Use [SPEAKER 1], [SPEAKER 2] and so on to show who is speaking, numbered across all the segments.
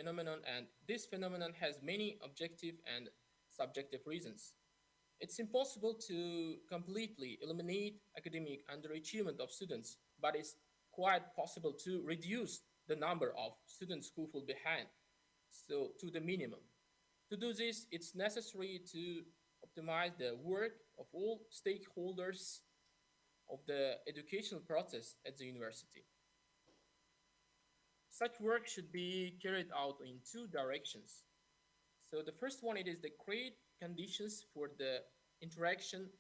[SPEAKER 1] phenomenon, and this phenomenon has many objective and subjective reasons. It's impossible to completely eliminate academic underachievement of students, but it's quite possible to reduce the number of students who fall behind so to the minimum. To do this, it's necessary to optimize the work of all stakeholders of the educational process at the university. Such work should be carried out in two directions. So the first one it is the create conditions for the interaction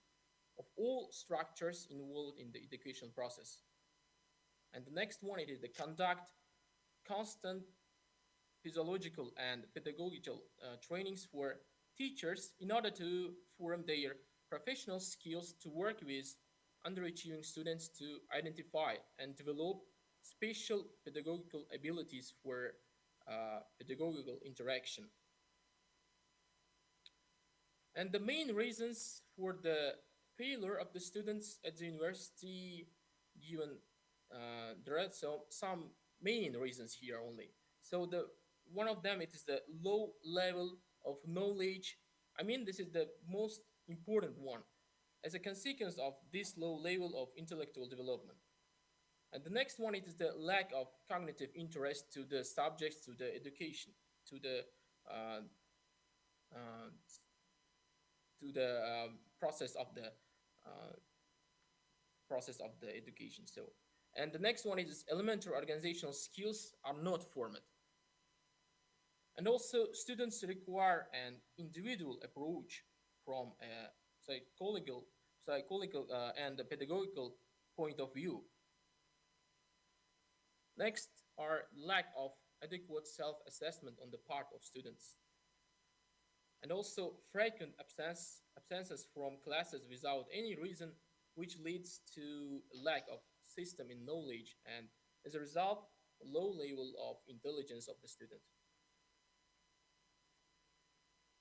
[SPEAKER 1] of all structures involved in the education process. And the next one it is the conduct constant physiological and pedagogical trainings for teachers in order to form their professional skills to work with underachieving students to identify and develop special pedagogical abilities for pedagogical interaction. And the main reasons for the failure of the students at the university given there are some main reasons here only. So the one of them it is the low level of knowledge. I mean this is the most important one as a consequence of this low level of intellectual development. And the next one it is the lack of cognitive interest to the subjects, to the education, to the uh, uh, process of the uh, process of the education. So, and the next one is elementary organizational skills are not formed. And also, students require an individual approach from a psychological and a pedagogical point of view. Next are lack of adequate self-assessment on the part of students, and also frequent absences from classes without any reason, which leads to lack of system in knowledge and, as a result, low level of intelligence of the student.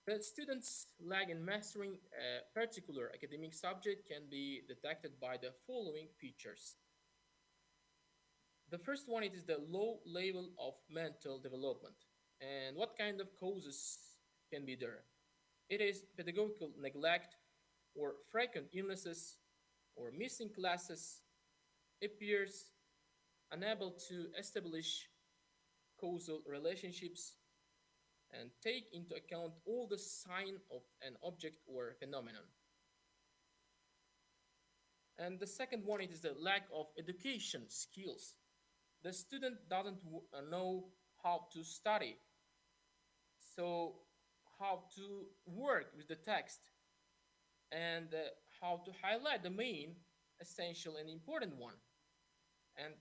[SPEAKER 1] The students lag in mastering a particular academic subject can be detected by the following features. The first one it is the low level of mental development. And what kind of causes can be there? It is pedagogical neglect or frequent illnesses or missing classes, appears unable to establish causal relationships and take into account all the sign of an object or phenomenon. And the second one it is the lack of education skills. The student doesn't know how to study, so how to work with the text and how to highlight the main essential and important one, and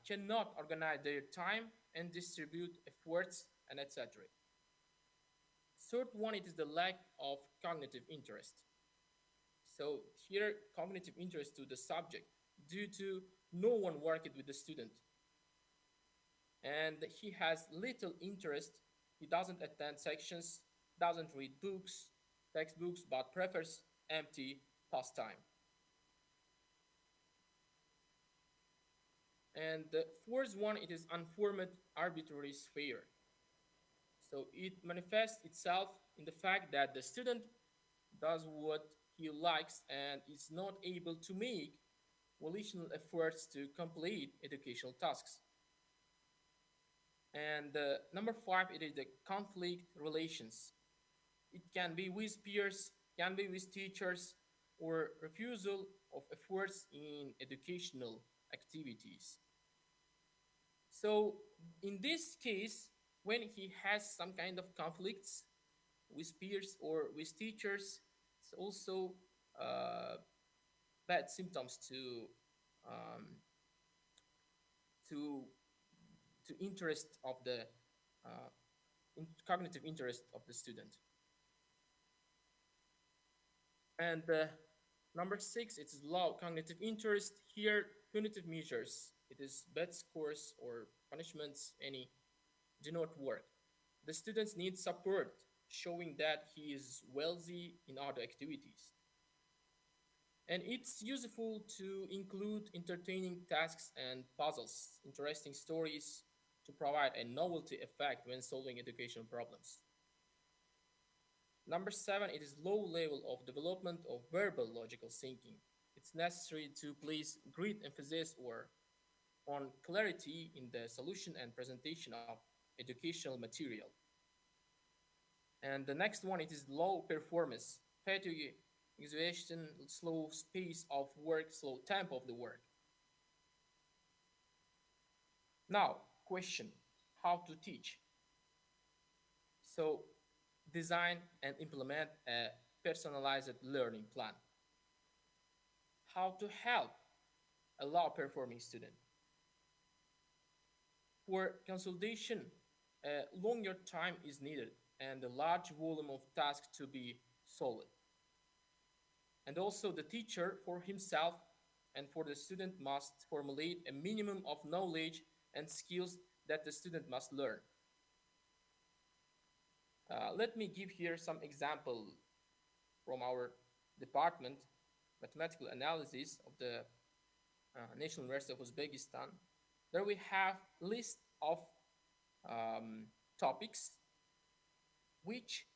[SPEAKER 1] cannot organize their time and distribute efforts and etc. Third one it is the lack of cognitive interest. So here cognitive interest to the subject due to no one worked with the student and he has little interest. He doesn't attend sections, doesn't read books, textbooks, but prefers empty pastime. And the fourth one, it is unformed arbitrary sphere. So it manifests itself in the fact that the student does what he likes and is not able to make volitional efforts to complete educational tasks. And number five, it is the conflict relations. It can be with peers, can be with teachers, or refusal of efforts in educational activities. So in this case, when he has some kind of conflicts with peers or with teachers, it's also uh, bad symptoms um, to interest of the uh, cognitive interest of the student. And number six, it's low cognitive interest. Here, punitive measures, it is bad scores or punishments, any do not work. The students need support, showing that he is wealthy in other activities. And it's useful to include entertaining tasks and puzzles, interesting stories to provide a novelty effect when solving educational problems. Number seven, it is low level of development of verbal logical thinking. It's necessary to place great emphasis or on clarity in the solution and presentation of educational material. And the next one, it is low performance, fatigue, exhaustion, slow pace of work, slow tempo of the work. Now, question, how to teach? So, design and implement a personalized learning plan. How to help a low performing student? For consolidation, a longer time is needed and a large volume of tasks to be solved. And also the teacher for himself and for the student must formulate a minimum of knowledge and skills that the student must learn. Let me give here some example from our department, mathematical analysis of the National University of Uzbekistan. There we have list of topics which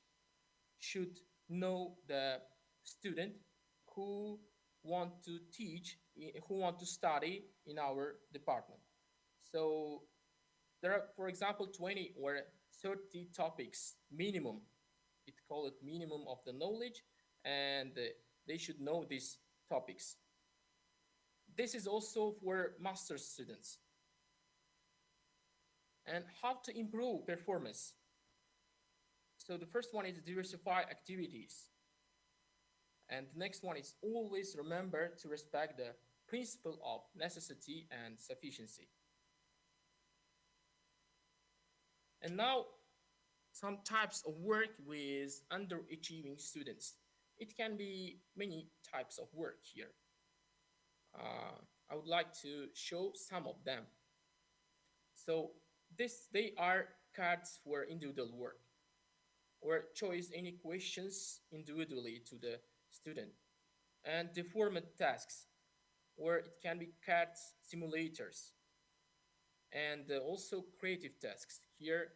[SPEAKER 1] should know the student who want to teach, who want to study in our department. So there are, for example, 20 or 30 topics minimum. It call it minimum of the knowledge, and they should know these topics. This is also for master's students. And how to improve performance. So the first one is diversify activities. And the next one is always remember to respect the principle of necessity and sufficiency. And now some types of work with underachieving students. It can be many types of work here. I would like to show some of them. So they are cards for individual work, or choose any questions individually to the student, and deformed tasks, or it can be cards simulators, and also creative tasks. Here,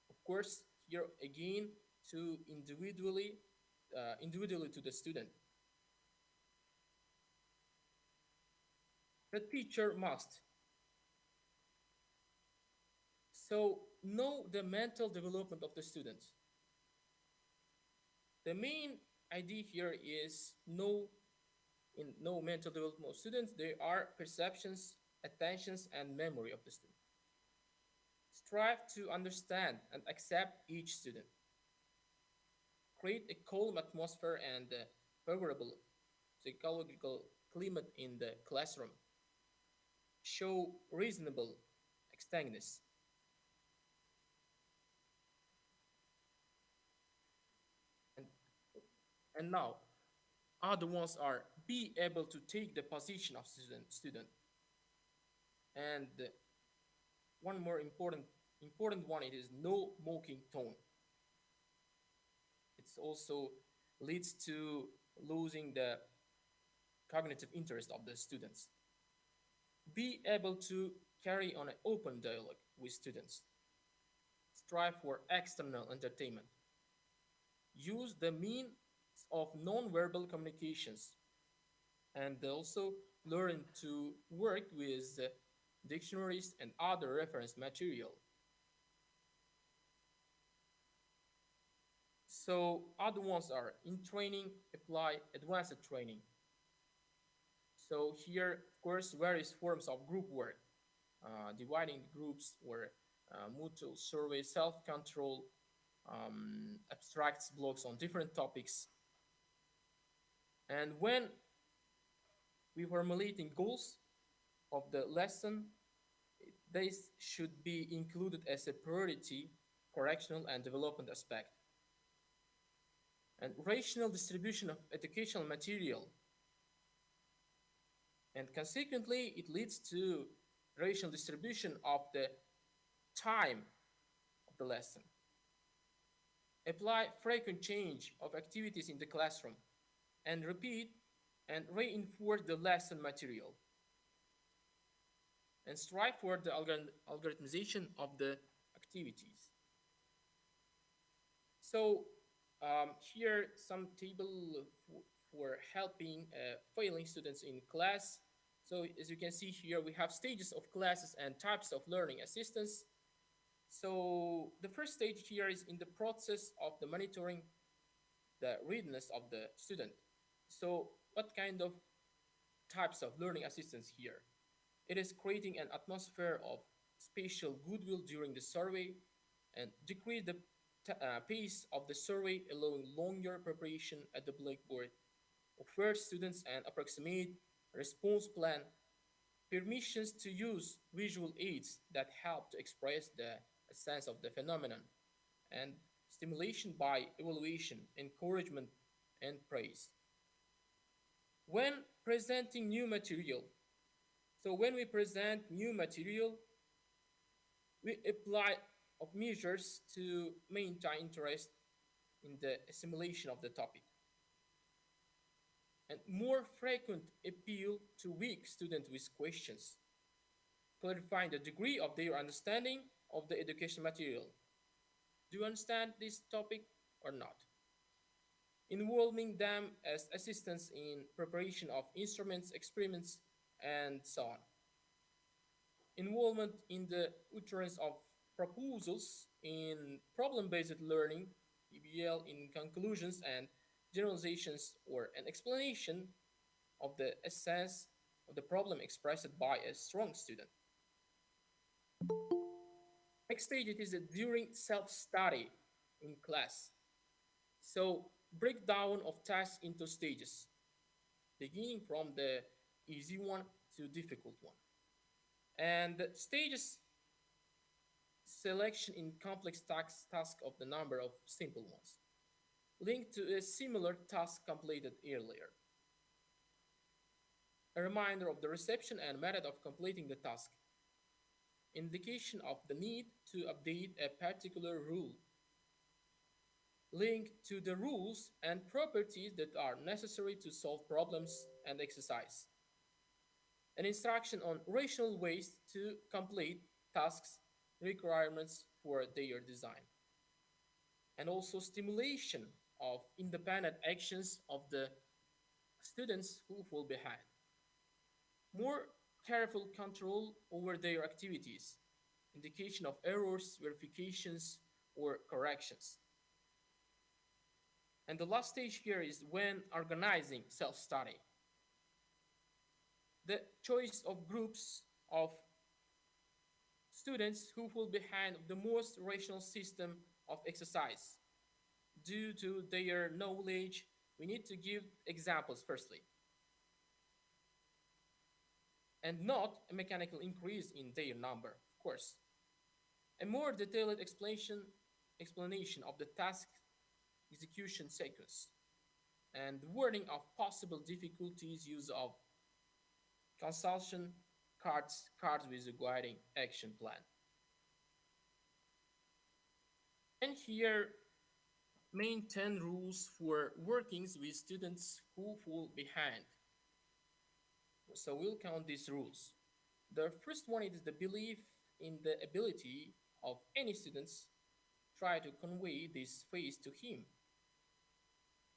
[SPEAKER 1] of course, here again to individually to the student. The teacher must so know the mental development of the students. The main idea here is know mental development of students. There are perceptions, attentions, and memory of the student. Strive to understand and accept each student. Create a calm atmosphere and a favorable psychological climate in the classroom. Show reasonable extendedness. And now, other ones are be able to take the position of student. And one more important one, it is no mocking tone. It's also leads to losing the cognitive interest of the students. Be able to carry on an open dialogue with students. Strive for external entertainment. Use the means of non-verbal communications, and also learn to work with dictionaries and other reference material. So other ones are in training, apply advanced training. So here, of course, various forms of group work, dividing groups or mutual survey, self-control, abstracts blocks on different topics. And when we formulating goals of the lesson, they should be included as a priority, correctional and development aspect. And rational distribution of educational material. And consequently, it leads to rational distribution of the time of the lesson. Apply frequent change of activities in the classroom and repeat and reinforce the lesson material. and strive for the algorithmization of the activities. So here some table for helping failing students in class. So as you can see here, we have stages of classes and types of learning assistance. So the first stage here is in the process of the monitoring the readiness of the student. So what kind of types of learning assistance here? It is creating an atmosphere of spatial goodwill during the survey and decrease the pace of the survey, allowing longer preparation at the blackboard, offer students an approximate response plan, permissions to use visual aids that help to express the sense of the phenomenon, and stimulation by evaluation, encouragement, and praise. When presenting new material, so when we present new material, we apply of measures to maintain interest in the assimilation of the topic, and more frequent appeal to weak students with questions, clarifying the degree of their understanding of the education material. Do you understand this topic or not? Involving them as assistants in preparation of instruments, experiments, and so on. Involvement in the utterance of proposals in problem-based learning, PBL, in conclusions and generalizations, or an explanation of the essence of the problem expressed by a strong student. Next stage, it is during self-study in class. So breakdown of tasks into stages, beginning from the easy one to difficult one. And the stages selection in complex task of the number of simple ones, linked to a similar task completed earlier. A reminder of the reception and method of completing the task. Indication of the need to update a particular rule. Link to the rules and properties that are necessary to solve problems and exercise. An instruction on rational ways to complete tasks, requirements for their design. And also stimulation of independent actions of the students who fall behind. More careful control over their activities, indication of errors, verifications, or corrections. And the last stage here is when organizing self-study. The choice of groups of students who fall behind the most rational system of exercise. Due to their knowledge, we need to give examples firstly, and not a mechanical increase in their number, of course. A more detailed explanation of the task execution sequence, and warning of possible difficulties, use of consultation cards with a guiding action plan. And here, main 10 rules for workings with students who fall behind. So we'll count these rules. The first one is the belief in the ability of any students. Try to convey this phase to him.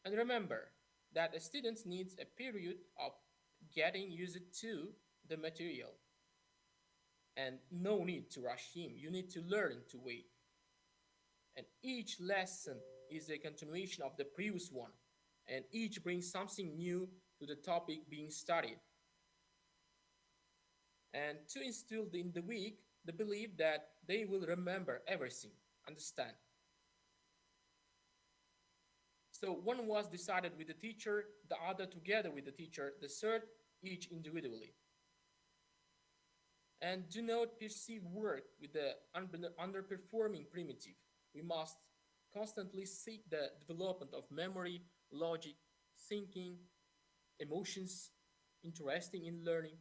[SPEAKER 1] And remember that a student needs a period of getting used to the material. And no need to rush him. You need to learn to wait. And each lesson is a continuation of the previous one. And each brings something new to the topic being studied. And to instill in the weak the belief that they will remember everything, understand. So one was decided with the teacher, the other together with the teacher, the third each individually. And do not perceive work with the underperforming primitive. We must constantly seek the development of memory, logic, thinking, emotions, interesting in learning.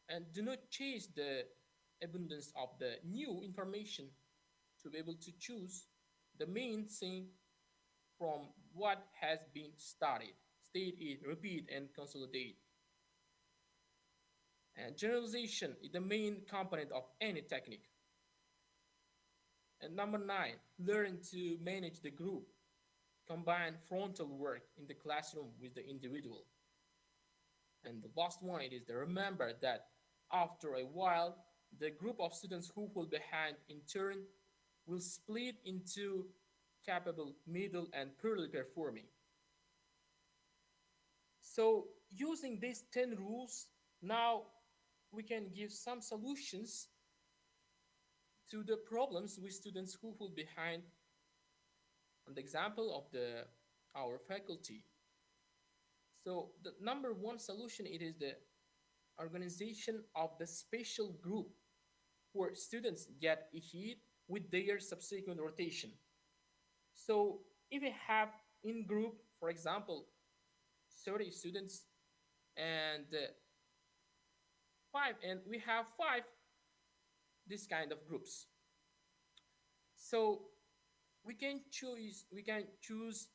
[SPEAKER 1] And do not chase the abundance of the new information to be able to choose the main thing from what has been studied. State it, repeat, and consolidate. And generalization is the main component of any technique. And number nine, learn to manage the group. Combine frontal work in the classroom with the individual. And the last one it is to remember that after a while, the group of students who fall behind in turn will split into capable, middle, and poorly performing. So using these 10 rules, now we can give some solutions to the problems with students who fall behind on the example of our faculty. So the number one solution it is the organization of the special group where students get ahead with their subsequent rotation. So if we have in group, for example, 30 students and we have five this kind of groups. So we can choose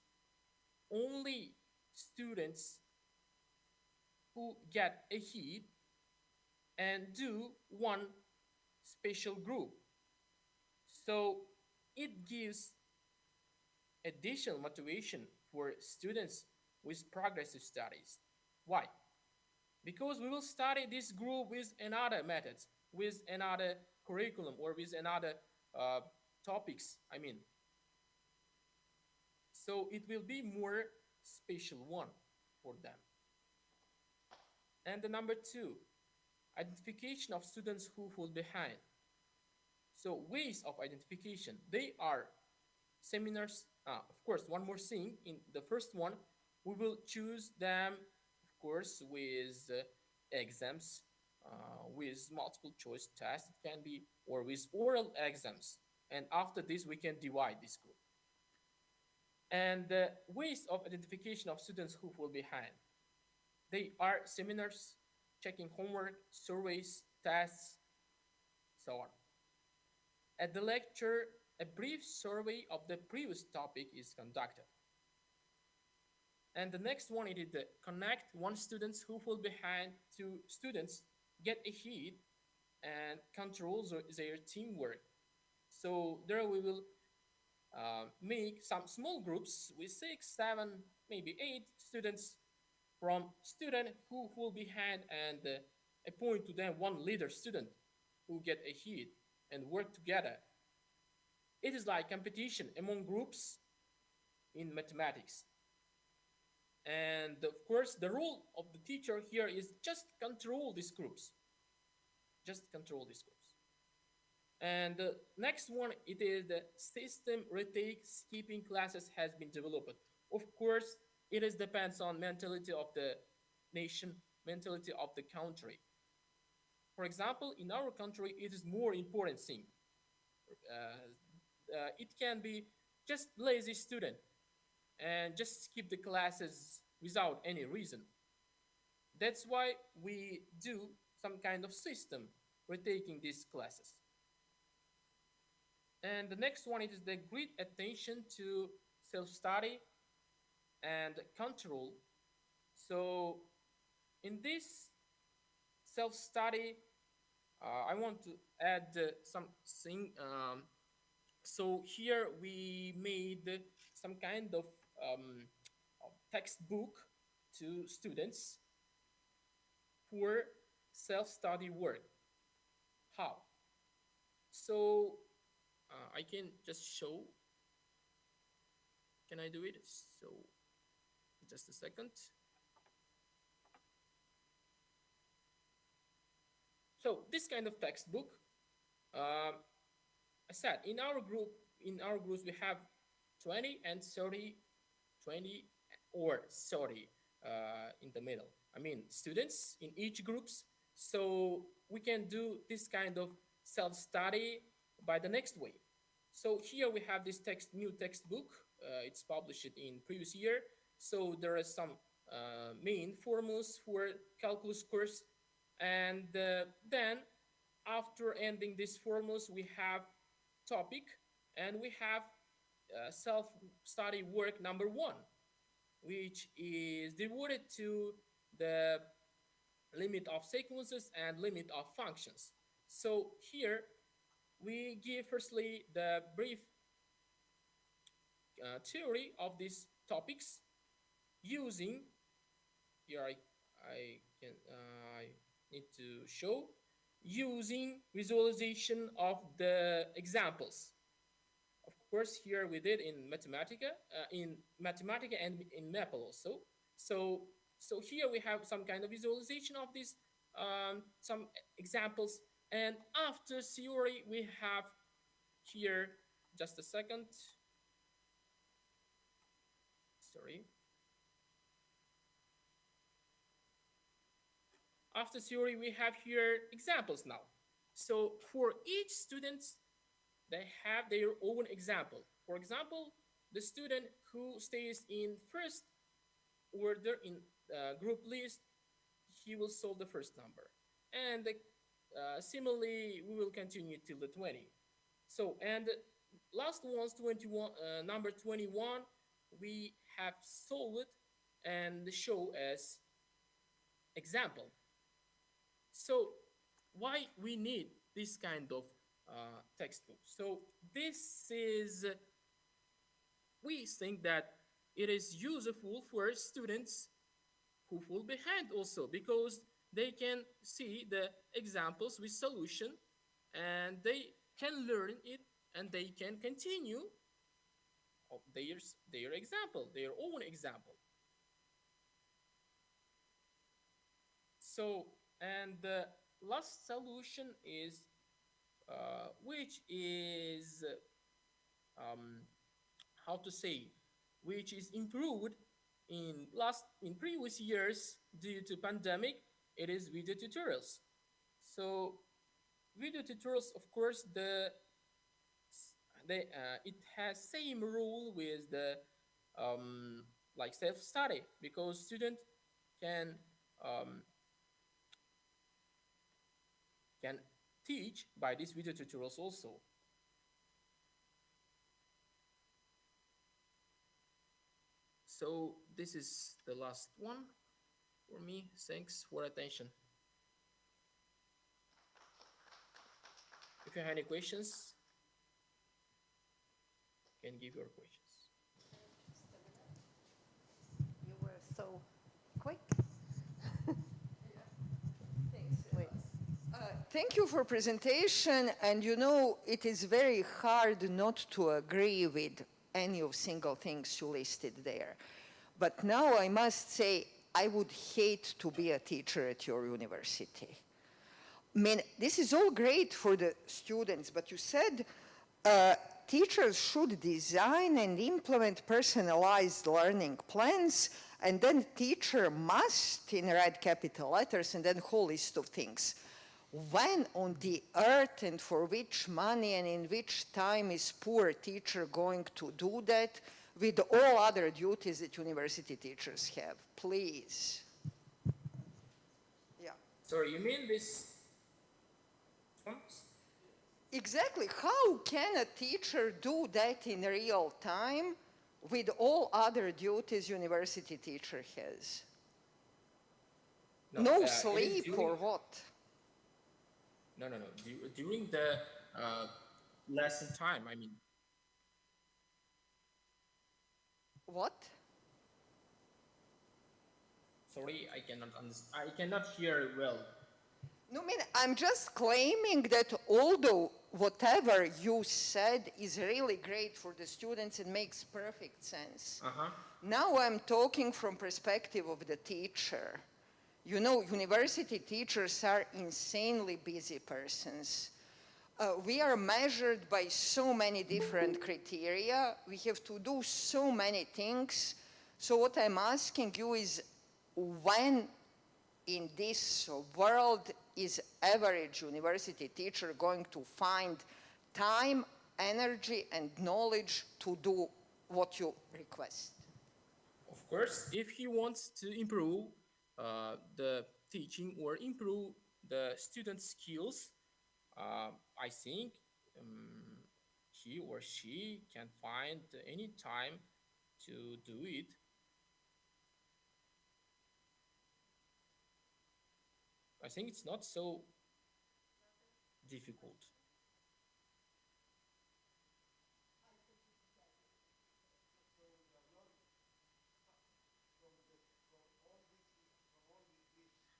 [SPEAKER 1] only students who get ahead and do one special group. So it gives additional motivation for students with progressive studies. Why? Because we will study this group with another methods, with another curriculum, or with another uh, topics. I mean, so it will be more special one for them. And the number two, identification of students who fall behind. So ways of identification, they are seminars. Of course, one more thing, in the first one, we will choose them, of course, with exams, with multiple choice tests, it can be, or with oral exams. And after this, we can divide this group. And the ways of identification of students who fall behind, they are seminars, checking homework, surveys, tests, so on. At the lecture, a brief survey of the previous topic is conducted. And the next one is the connect one students who fall behind to students get ahead and control their teamwork. So there we will make some small groups with 6, 7, maybe 8 students from student who fall behind and appoint to them one leader student who get ahead and work together. It is like competition among groups in mathematics. And of course, the role of the teacher here is just control these groups. Just control these groups. And the next one, it is the system retake skipping classes has been developed. Of course, it is depends on mentality of the nation, mentality of the country. For example, in our country, it is more important thing. It can be just lazy student and just skip the classes without any reason. That's why we do some kind of system retaking these classes. And the next one is the great attention to self-study and control. So in this self-study, I want to add something. So here we made some kind of textbook to students for self-study work. How? So I can just show. Can I do it? So just a second. So this kind of textbook, I said in our groups we have 20 and 30, 20 or 30 in the middle. I mean students in each groups. So we can do this kind of self-study by the next way. So here we have this new textbook. It's published in previous year. So there are some main formulas for calculus course. And then after ending these formulas, we have topic and we have self-study work number 1, which is devoted to the limit of sequences, and limit of functions. So here we give firstly the brief theory of these topics using, here I can I need to show, using visualization of the examples. Of course, here we did in Mathematica and in Maple also. So so here we have some kind of visualization of these, some examples, and after theory we have here, just a second, sorry. After theory, we have here examples now. So for each student, they have their own example. For example, the student who stays in first order in group list, he will solve the first number. And similarly, we will continue till the 20. So, and last one's 21, number 21, we have solved and show as example. So why we need this kind of textbook? So this is, we think that it is useful for students who fall behind also, because they can see the examples with solution and they can learn it and they can continue of their example, their own example. So, and the last solution is, which is, um, how to say, which is improved in previous years due to pandemic. It is video tutorials. So video tutorials, of course, it has same rule with the, like self-study, because student can um, can teach by these video tutorials also. So this is the last one for me. Thanks for attention. If you have any questions, you can give your questions.
[SPEAKER 2] You were so quick. Thank you for presentation, and you know it is very hard not to agree with any of single things you listed there. But now I must say I would hate to be a teacher at your university. I mean, this is all great for the students, but you said teachers should design and implement personalized learning plans, and then teacher must in red capital letters, and then whole list of things. When on the earth and for which money and in which time is poor teacher going to do that with all other duties that university teachers have? Please. Yeah.
[SPEAKER 1] Sorry, you mean this?
[SPEAKER 2] Exactly. How can a teacher do that in real time with all other duties university teacher has? No sleep or what?
[SPEAKER 1] No. During the lesson time, I mean.
[SPEAKER 2] What?
[SPEAKER 1] Sorry, I cannot hear well.
[SPEAKER 2] No, I mean, I'm just claiming that although whatever you said is really great for the students and makes perfect sense, now I'm talking from perspective of the teacher. You know, university teachers are insanely busy persons. We are measured by so many different criteria. We have to do so many things. So what I'm asking you is, when in this world is average university teacher going to find time, energy, and knowledge to do what you request?
[SPEAKER 1] Of course, if he wants to improve the teaching or improve the student skills, I think he or she can find any time to do it. I think it's not so difficult.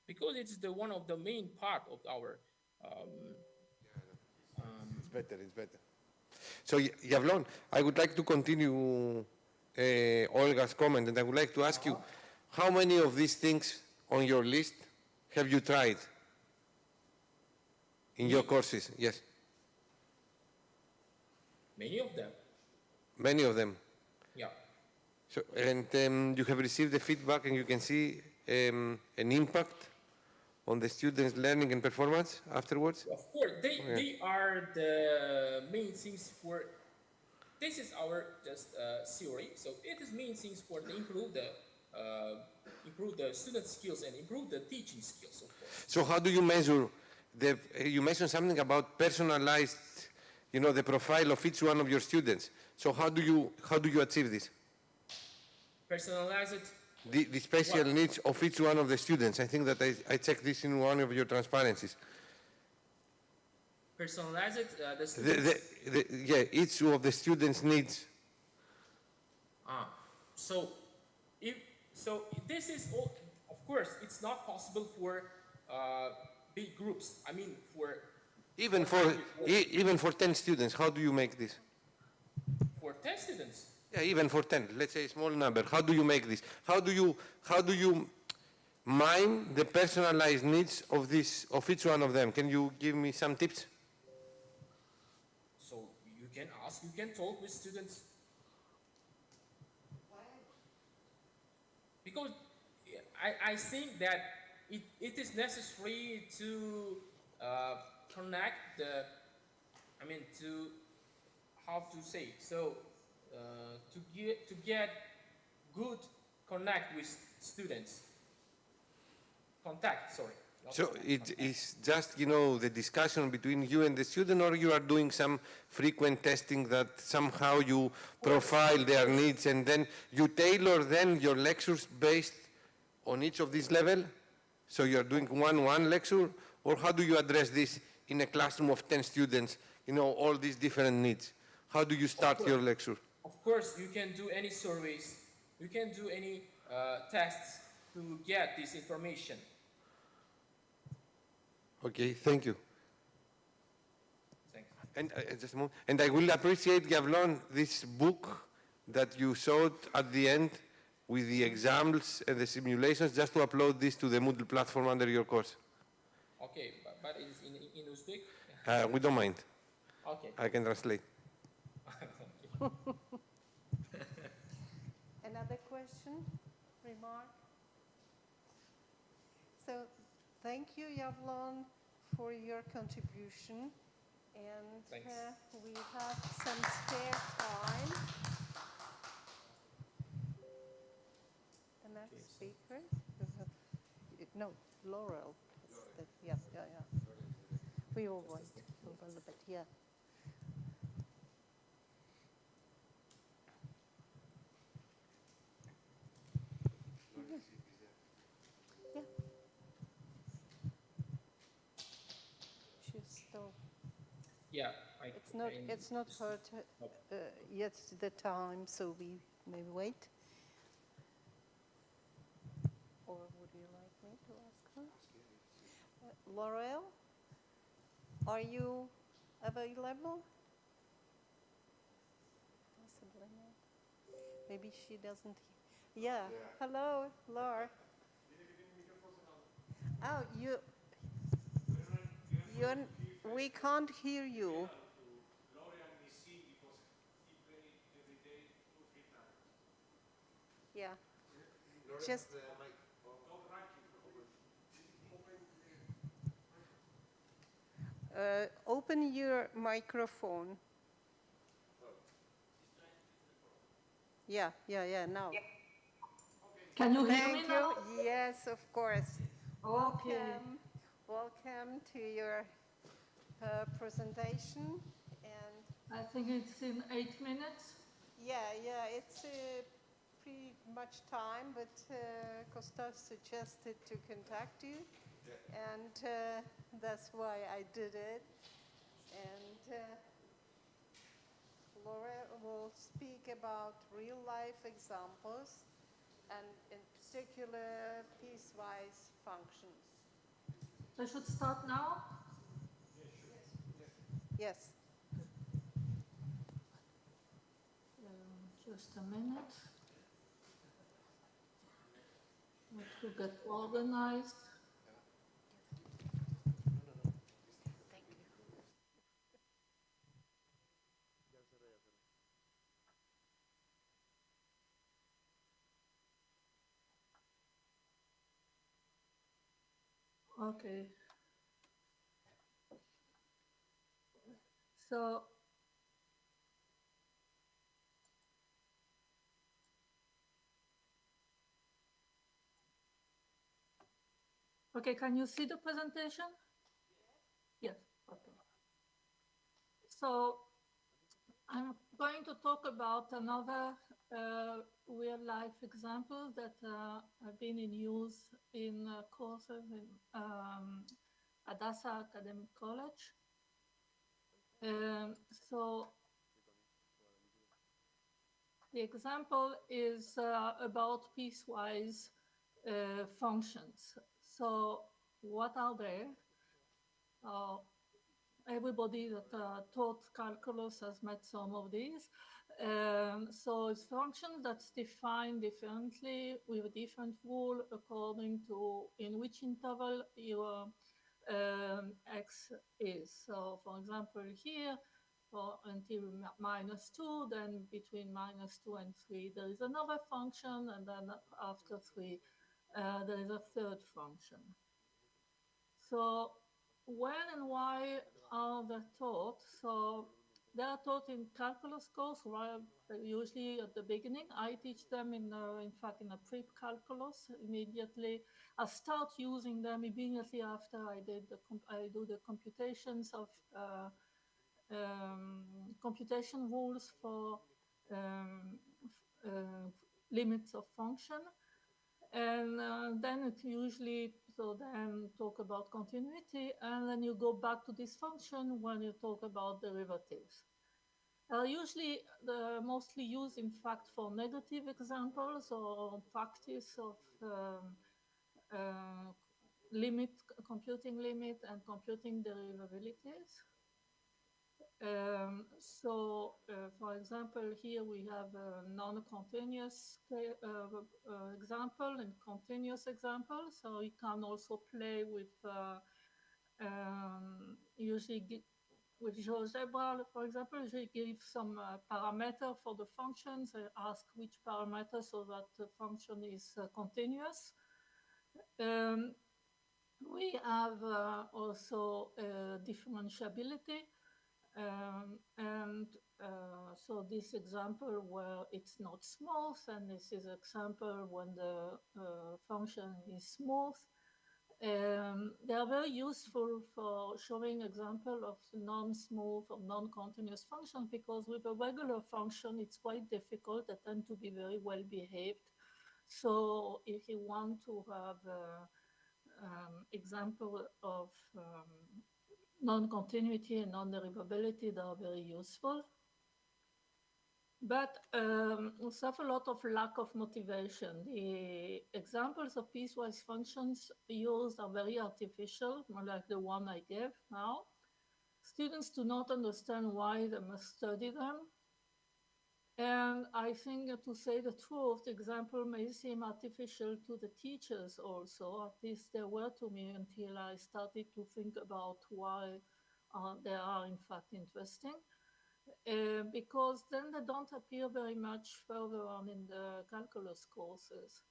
[SPEAKER 1] Because it's the one of the main part of our um,
[SPEAKER 3] It's better, it's better. So, Yavlon, I would like to continue Olga's comment, and I would like to ask you, how many of these things on your list have you tried in your courses? Yes,
[SPEAKER 1] many of them.
[SPEAKER 3] many of them.
[SPEAKER 1] Yeah.
[SPEAKER 3] So, and you have received the feedback, and you can see an impact on the students' learning and performance afterwards?
[SPEAKER 1] Of course, they are the main things for. This is our just theory. So it is main things for the improve the student skills and improve the teaching skills, of course.
[SPEAKER 3] So how do you measure the, you mentioned something about personalized, the profile of each one of your students. So how do you achieve this?
[SPEAKER 1] Personalize it.
[SPEAKER 3] The special needs of each one of the students. I think that I checked this in one of your transparencies.
[SPEAKER 1] Personalize it. The students.
[SPEAKER 3] Yeah, each of the students' needs.
[SPEAKER 1] So this is all. Of course, it's not possible for big groups. I mean, for
[SPEAKER 3] Even for 10 students, how do you make this?
[SPEAKER 1] For 10 students.
[SPEAKER 3] Yeah, even for 10, let's say a small number. How do you make this? How do you mine the personalized needs of each one of them? Can you give me some tips?
[SPEAKER 1] So you can ask, you can talk with students. Because I think that it is necessary to connect to how to say so to get good connect with students. Contact, sorry.
[SPEAKER 3] So it is just, the discussion between you and the student, or you are doing some frequent testing that somehow you profile their needs and then you tailor then your lectures based on each of these level? So you are doing one lecture, or how do you address this in a classroom of 10 students, all these different needs? How do you start your lecture?
[SPEAKER 1] Of course, you can do any surveys, you can do any tests to get this information.
[SPEAKER 3] Okay, thank you.
[SPEAKER 1] Thanks.
[SPEAKER 3] And just a moment. And I will appreciate, Gavlon, this book that you showed at the end with the examples and the simulations, just to upload this to the Moodle platform under your course.
[SPEAKER 1] Okay, but it's in Uzbek?
[SPEAKER 3] We don't mind.
[SPEAKER 1] Okay.
[SPEAKER 3] I can translate.
[SPEAKER 4] Another question, remark? So, thank you, Yavlon, for your contribution. And we have some spare time. The next speaker? No, Laurel. Yeah. We will wait a little bit, yeah. She's still.
[SPEAKER 1] Yeah,
[SPEAKER 4] It's not her yet the time, so we may wait. Or would you like me to ask her? Laurel, are you available? Possibly not. Maybe she doesn't. Yeah. Hello, Laura. Oh, we can't hear you. Yeah. Just open your microphone. Yeah, now.
[SPEAKER 5] Can you hear
[SPEAKER 4] Thank
[SPEAKER 5] me
[SPEAKER 4] you.
[SPEAKER 5] now?
[SPEAKER 4] Yes, of course.
[SPEAKER 5] Okay.
[SPEAKER 4] Welcome to your presentation. And
[SPEAKER 5] I think it's in 8 minutes.
[SPEAKER 4] yeah, it's pretty much time, but Kostas suggested to contact you. and that's why I did it. And Laura will speak about real-life examples and in particular piecewise functions.
[SPEAKER 5] I should start now?
[SPEAKER 4] Yes.
[SPEAKER 5] Just a minute. Need to get organized. Okay. So, okay, can you see the presentation? Yes. Okay. So, I'm going to talk about another real-life example that have been in use in courses in Hadassah Academic College. So the example is about piecewise functions. So what are they? Everybody that taught calculus has met some of these. So it's functions that's defined differently with a different rule according to in which interval your x is. So for example, here, for until -2, then between -2 and 3, there is another function, and then after 3, there is a third function. So when and why are they taught? So they are taught in calculus course, usually at the beginning. I teach them in fact, in a pre-calculus immediately. I start using them immediately after I do the computations of computation rules for limits of function. And then it usually, so then talk about continuity, and then you go back to this function when you talk about derivatives. Usually mostly used, in fact, for negative examples or practice of computing limit and computing derivabilities. For example, here we have a non-continuous example and continuous example. So you can also play with usually with GeoGebra, for example, you give some parameter for the functions, ask which parameter so that the function is continuous. We have also differentiability. So this example where it's not smooth, and this is example when the function is smooth. They are very useful for showing example of non-smooth or non-continuous function, because with a regular function, it's quite difficult. They tend to be very well behaved. So if you want to have example of non-continuity and non-derivability, they are very useful. But we have a lot of lack of motivation. The examples of piecewise functions used are very artificial, like the one I gave now. Students do not understand why they must study them. And I think, to say the truth, the example may seem artificial to the teachers also. At least they were to me until I started to think about why they are in fact interesting. Because then they don't appear very much further on in the calculus courses.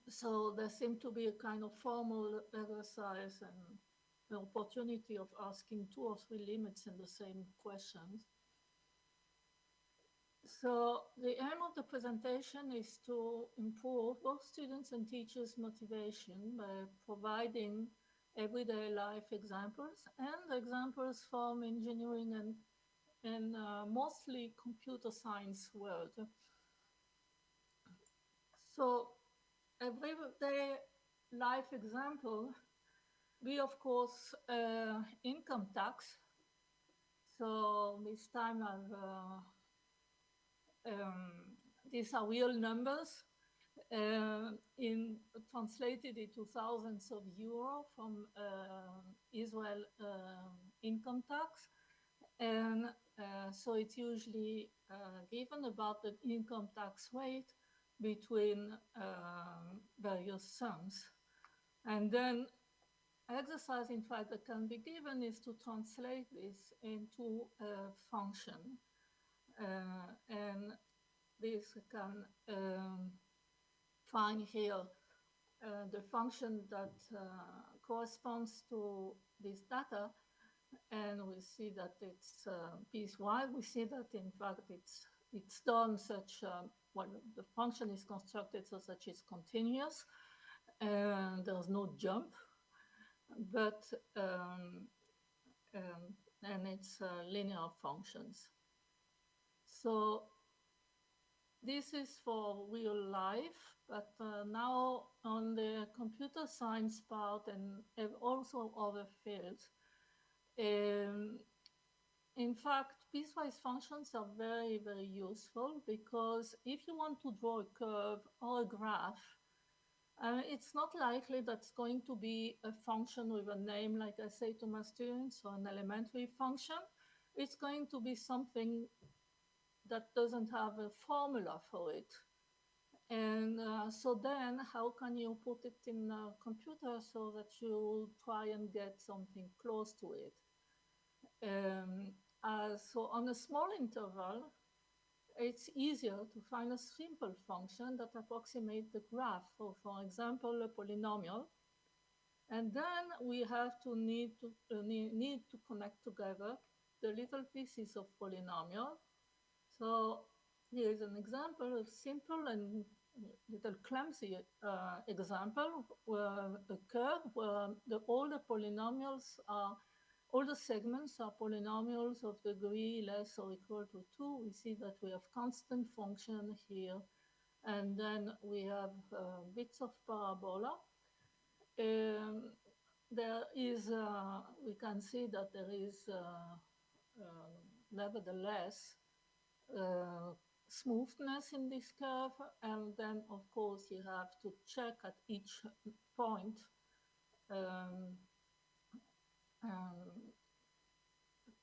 [SPEAKER 5] So there seemed to be a kind of formal exercise and the opportunity of asking 2 or 3 limits in the same questions. So the aim of the presentation is to improve both students' and teachers' motivation by providing everyday life examples and examples from engineering and mostly computer science world. So every day life example, we of course income tax. So this time these are real numbers in translated into thousands of euro from Israel income tax. And so it's usually given about the income tax rate between various sums. And then exercise, in fact, that can be given is to translate this into a function. And this can find here the function that corresponds to this data, and we see that it's piecewise. We see that in fact it's done such well, the function is constructed so that it's continuous, and there's no jump, but and it's linear functions. So this is for real life, but now on the computer science part and also other fields, in fact, piecewise functions are very, very useful because if you want to draw a curve or a graph, it's not likely that's going to be a function with a name, like I say to my students, or an elementary function. It's going to be something that doesn't have a formula for it. And so then how can you put it in a computer so that you try and get something close to it? So on a small interval, it's easier to find a simple function that approximates the graph. So for example, a polynomial. And then we have to need to connect together the little pieces of polynomial. So here is an example of simple and little clumsy example where a curve where all the polynomials are, all the segments are polynomials of degree less or equal to 2. We see that we have constant function here, and then we have bits of parabola. There is, we can see that there is nevertheless smoothness in this curve, and then of course you have to check at each point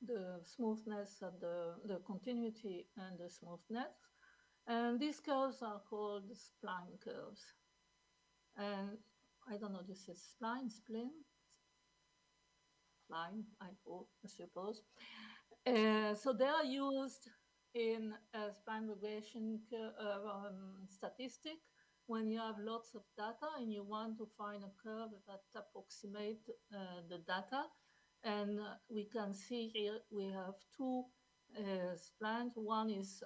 [SPEAKER 5] the smoothness and the continuity and the smoothness. And these curves are called spline curves. And I don't know, this is spline, spline, I suppose. So they are used in spline regression statistic when you have lots of data and you want to find a curve that approximates the data. And we can see here we have two splines. One is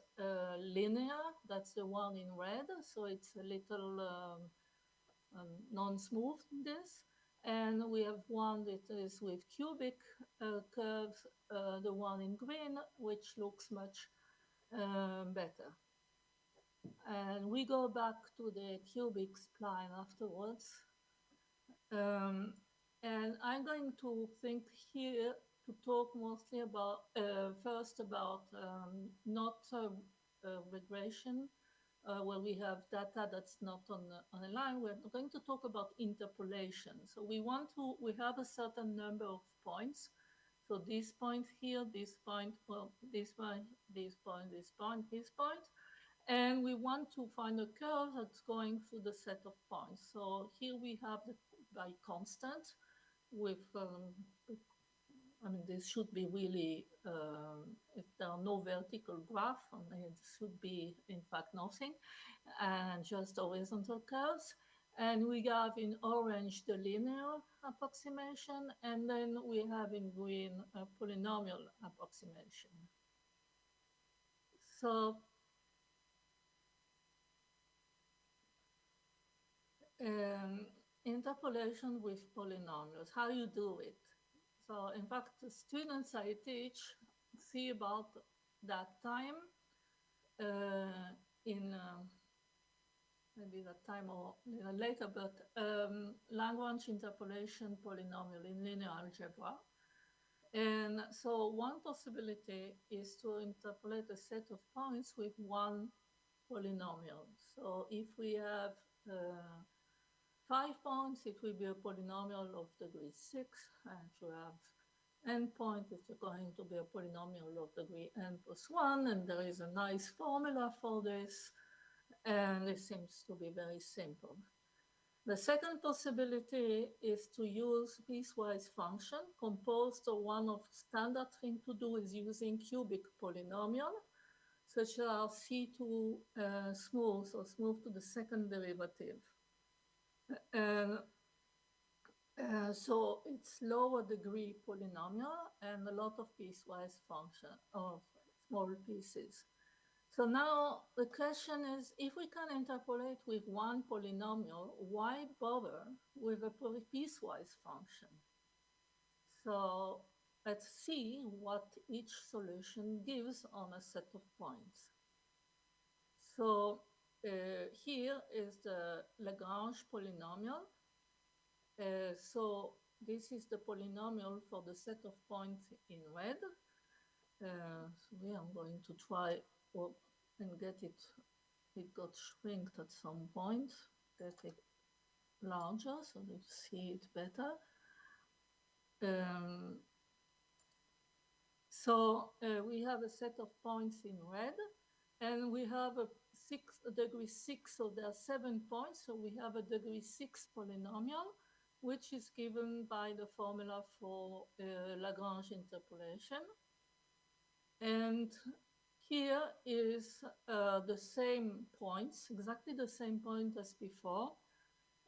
[SPEAKER 5] linear, that's the one in red, so it's a little non-smoothness. And we have one that is with cubic curves, the one in green, which looks much better. And we go back to the cubic spline afterwards. And I'm going to think here to talk mostly about, first about not regression, where we have data that's not on a line. We're going to talk about interpolation. So we have a certain number of points. So this point here, this point, well, this point, this point, this point, this point. And we want to find a curve that's going through the set of points. So here we have the by constant with, I mean, this should be really, if there are no vertical graph, I mean, it should be, in fact, nothing, and just horizontal curves. And we have in orange the linear approximation, and then we have in green a polynomial approximation. So interpolation with polynomials, how you do it. So in fact, the students I teach see about that time in maybe that time or later, but Lagrange interpolation polynomial in linear algebra. And so one possibility is to interpolate a set of points with one polynomial. So if we have 5 points, it will be a polynomial of degree 6. And if you have n points, it's going to be a polynomial of degree n plus 1. And there is a nice formula for this. And it seems to be very simple. The second possibility is to use piecewise function composed of one of standard thing to do is using cubic polynomial, such as C2 smooth or smooth to the second derivative. And so it's lower degree polynomial and a lot of piecewise function of small pieces. So now the question is, if we can interpolate with one polynomial, why bother with a piecewise function? So let's see what each solution gives on a set of points. So here is the Lagrange polynomial. So this is the polynomial for the set of points in red. So we are going to try and get it. It got shrinked at some point. Get it larger so you see it better. So we have a set of points in red, and we have a degree 6. So there are 7 points. So we have a degree 6 polynomial, which is given by the formula for Lagrange interpolation. And here is the same points, exactly the same point as before.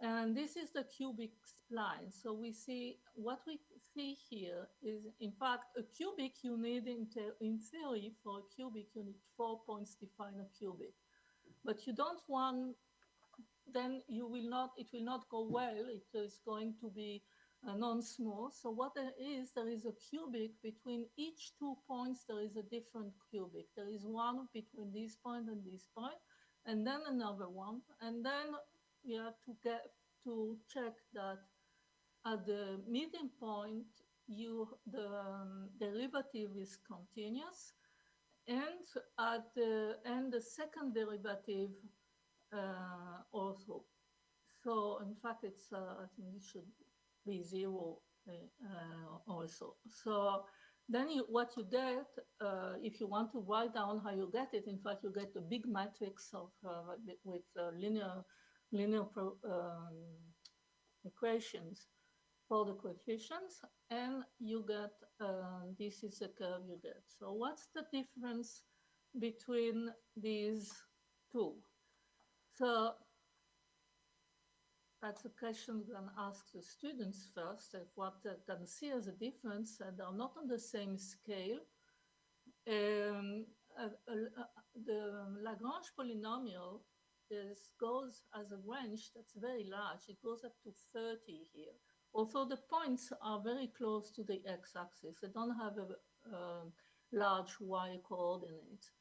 [SPEAKER 5] And this is the cubic spline. So we see what we see here is, in fact, a cubic you need in theory. For a cubic, you need 4 points to define a cubic. But you don't want, then it will not go well. It is going to be non-smooth. So what there is a cubic between each 2 points. There is a different cubic. There is one between this point and this point, and then another one. And then you have to check that at the median point, the derivative is continuous, and at the end, the second derivative also. So in fact, it's I think it should be 0 also. So then what you get, if you want to write down how you get it, in fact, you get a big matrix of with linear equations for the coefficients, and you get this is the curve you get. So what's the difference between these two? So that's a question we can ask the students first, if what they can see as a difference, and they're not on the same scale. The Lagrange polynomial goes as a range that's very large. It goes up to 30 here. Although the points are very close to the x-axis, they don't have a large y coordinate.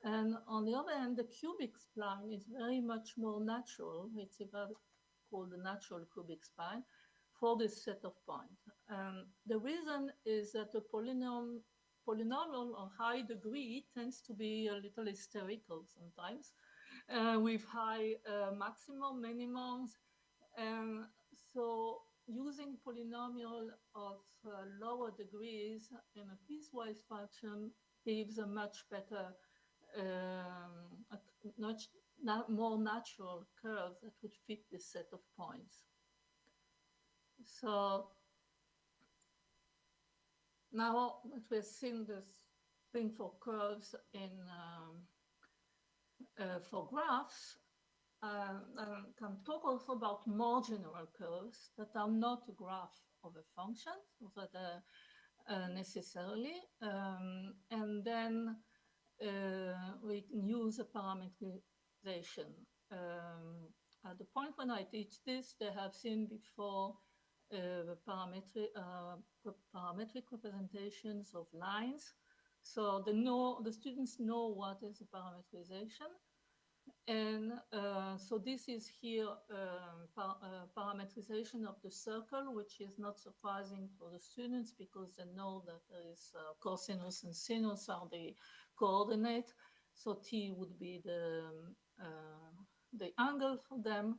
[SPEAKER 5] And on the other hand, the cubic spline is very much more natural. It's called the natural cubic spline for this set of points. The reason is that the polynomial of high degree tends to be a little hysterical sometimes, with high maximum, minimums. And so using polynomial of lower degrees in a piecewise function gives a much better, much more natural curve that would fit this set of points. So now that we've seen this thing for curves in for graphs, I can talk also about more general curves that are not a graph of a function, that necessarily, and then we can use a parameterization. At the point when I teach this, they have seen before parametric representations of lines. So the students know what is a parameterization. And so this is here parametrization of the circle, which is not surprising for the students because they know that there is cosinus and sinus are the coordinate. So t would be the angle for them.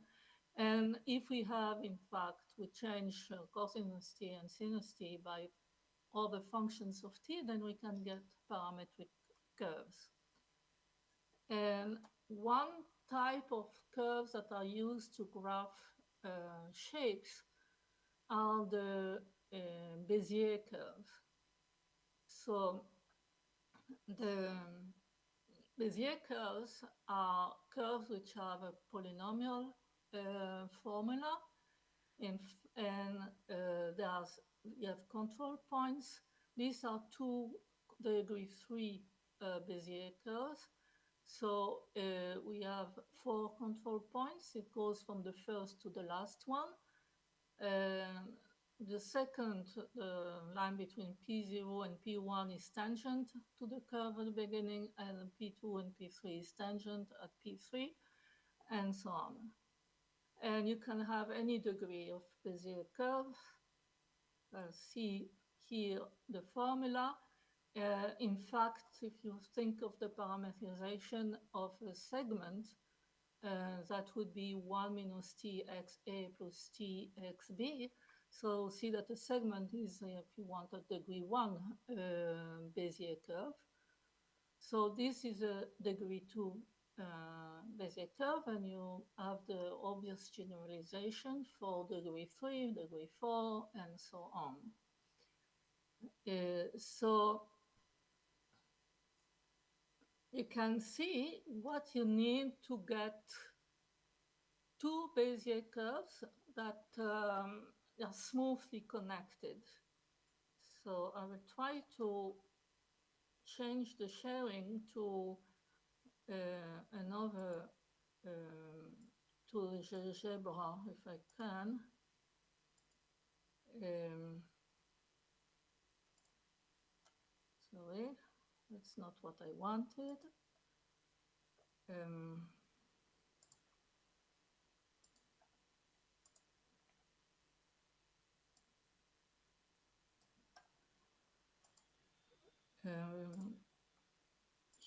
[SPEAKER 5] And if we have, in fact, we change cosinus t and sinus t by all the functions of t, then we can get parametric curves. And one type of curves that are used to graph shapes are the Bézier curves. So the Bézier curves are curves which have a polynomial formula, and you have control points. These are two degree 3 Bézier curves. So we have 4 control points. It goes from the first to the last one. The second line between P0 and P1 is tangent to the curve at the beginning, and P2 and P3 is tangent at P3, and so on. And you can have any degree of Bézier curve. See here the formula. In fact, if you think of the parameterization of a segment, that would be 1 minus txa plus txb. So see that the segment is, if you want, a degree 1 Bézier curve. So this is a degree 2 Bézier curve, and you have the obvious generalization for degree 3, degree 4, and so on. So you can see what you need to get two Bézier curves that are smoothly connected. So I will try to change the sharing to another, to GeoGebra if I can. Sorry, that's not what I wanted.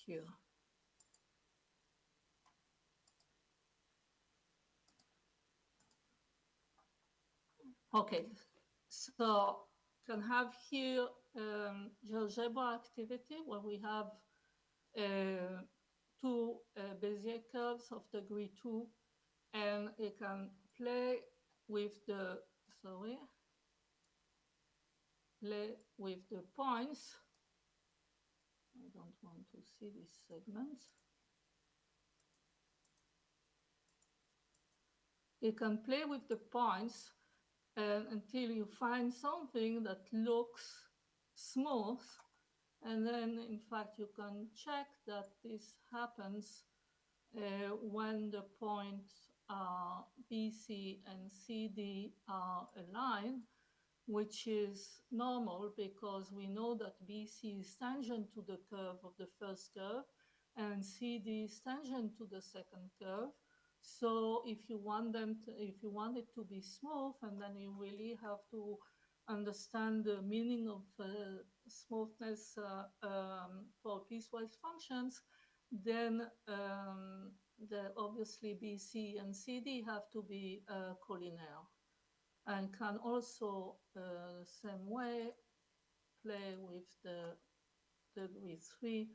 [SPEAKER 5] Here. Okay, so can have here GeoGebra activity where we have two Bézier curves of degree 2, and it can play with the, sorry, play with the points. I don't want to see these segments. You can play with the points until you find something that looks smooth, and then in fact you can check that this happens when the points BC and CD are aligned, which is normal because we know that BC is tangent to the curve of the first curve and CD is tangent to the second curve. So if you want it to be smooth, and then you really have to understand the meaning of smoothness for piecewise functions, then obviously BC and CD have to be collinear, and can also same way play with the degree 3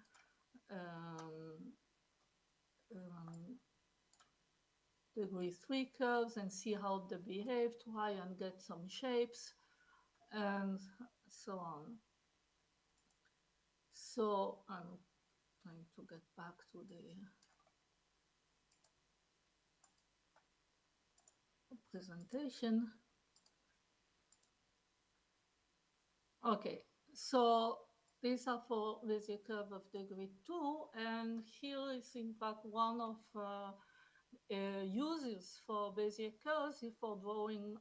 [SPEAKER 5] degree 3 curves and see how they behave, try and get some shapes, and so on. So I'm trying to get back to the presentation. Okay, so these are for Bézier curve of degree 2, and here is in fact one of uses for Bézier curves for drawing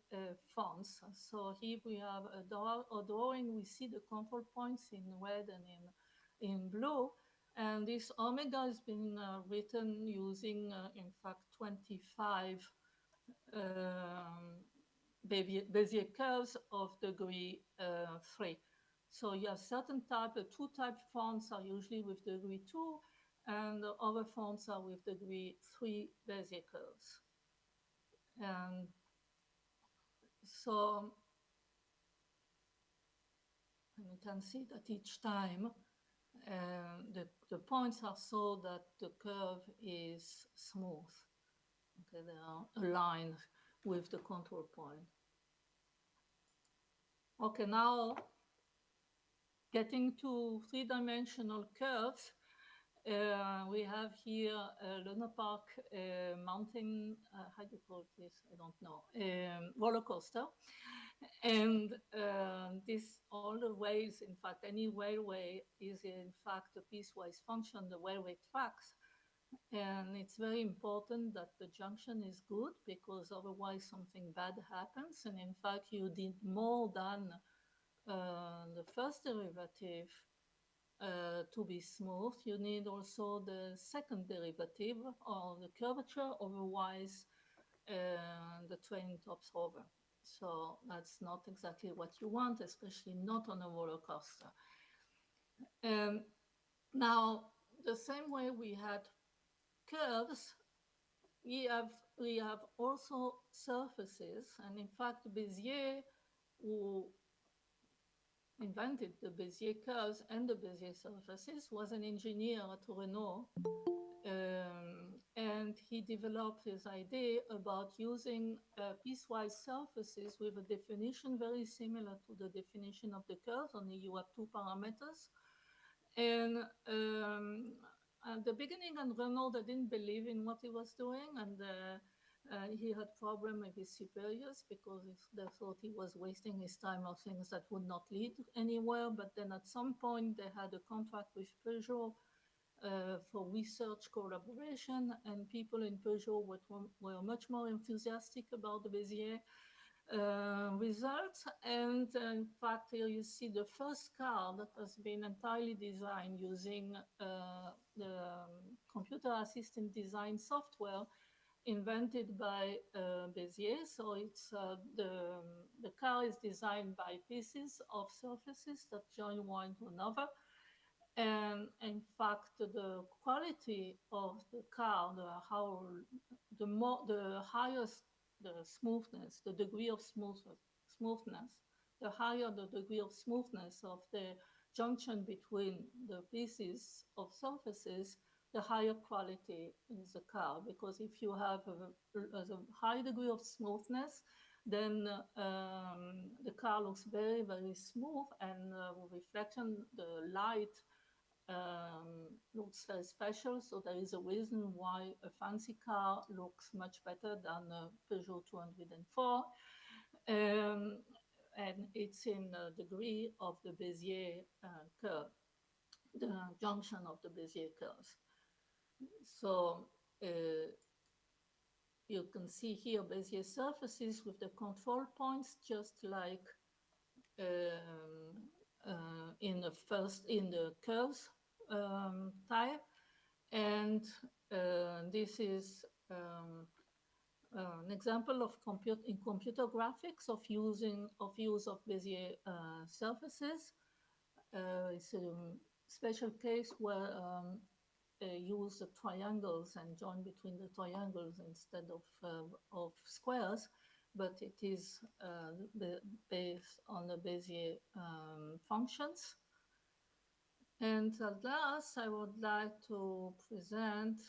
[SPEAKER 5] fonts. So here we have a drawing, we see the control points in red and in blue, And this omega has been written using, in fact, 25 Bezier curves of degree 3. So you have certain type, two type fonts are usually with degree 2, and the other fonts are with degree 3 Bezier curves. And so you can see that each time the points are so that the curve is smooth. Okay, they are aligned with the contour point. Okay, now getting to three-dimensional curves, we have here a Luna Park mountain, how do you call this? I don't know, roller coaster. And all the rails, in fact, any railway is in fact a piecewise function, the railway tracks. And it's very important that the junction is good because otherwise something bad happens. And in fact, you did more than the first derivative to be smooth. You need also the second derivative or the curvature, otherwise the train tops over. So that's not exactly what you want, especially not on a roller coaster. Now, the same way we had curves, we have also surfaces, and in fact, Bézier, who invented the Bézier curves and the Bézier surfaces, was an engineer at Renault, and he developed his idea about using piecewise surfaces with a definition very similar to the definition of the curves, only you have two parameters. And at the beginning, and Renault, they didn't believe in what he was doing, and he had problem with his superiors because they thought he was wasting his time on things that would not lead anywhere. But then at some point, they had a contract with Peugeot for research collaboration, and people in Peugeot were much more enthusiastic about the Bézier results. And in fact, here you see the first car that has been entirely designed using the computer assisted design software invented by Bézier. So it's the car is designed by pieces of surfaces that join one to another. And in fact, the quality of the car, the highest the smoothness, the degree of smoothness, the higher the degree of smoothness of the junction between the pieces of surfaces, the higher quality is the car. Because if you have a high degree of smoothness, then the car looks very, very smooth, and reflection, the light looks very special. So there is a reason why a fancy car looks much better than a Peugeot 204. And it's in the degree of the Bézier curve, the junction of the Bézier curves. So you can see here Bézier surfaces with the control points, just like in the curves type. And this is an example of computer graphics of use of Bézier surfaces. It's a special case where use the triangles and join between the triangles instead of squares, but it is based on the Bézier functions. And at last, I would like to present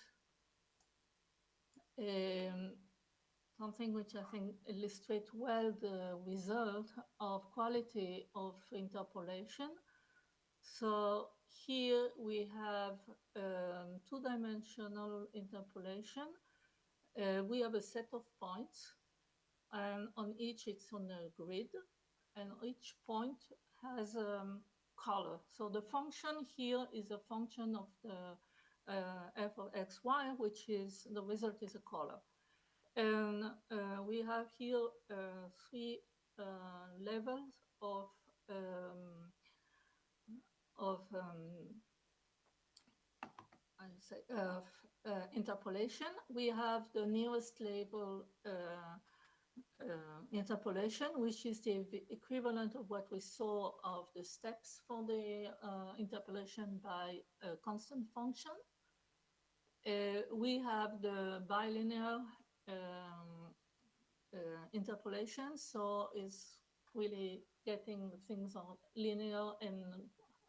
[SPEAKER 5] something which I think illustrates well the result of quality of interpolation. So here we have two-dimensional interpolation. We have a set of points, and on each it's on a grid, and each point has color. So the function here is a function of the f of xy, which is the result is a color. And we have here three levels of interpolation. We have the nearest label interpolation, which is the equivalent of what we saw of the steps for the interpolation by a constant function. We have the bilinear interpolation, so it's really getting things on linear and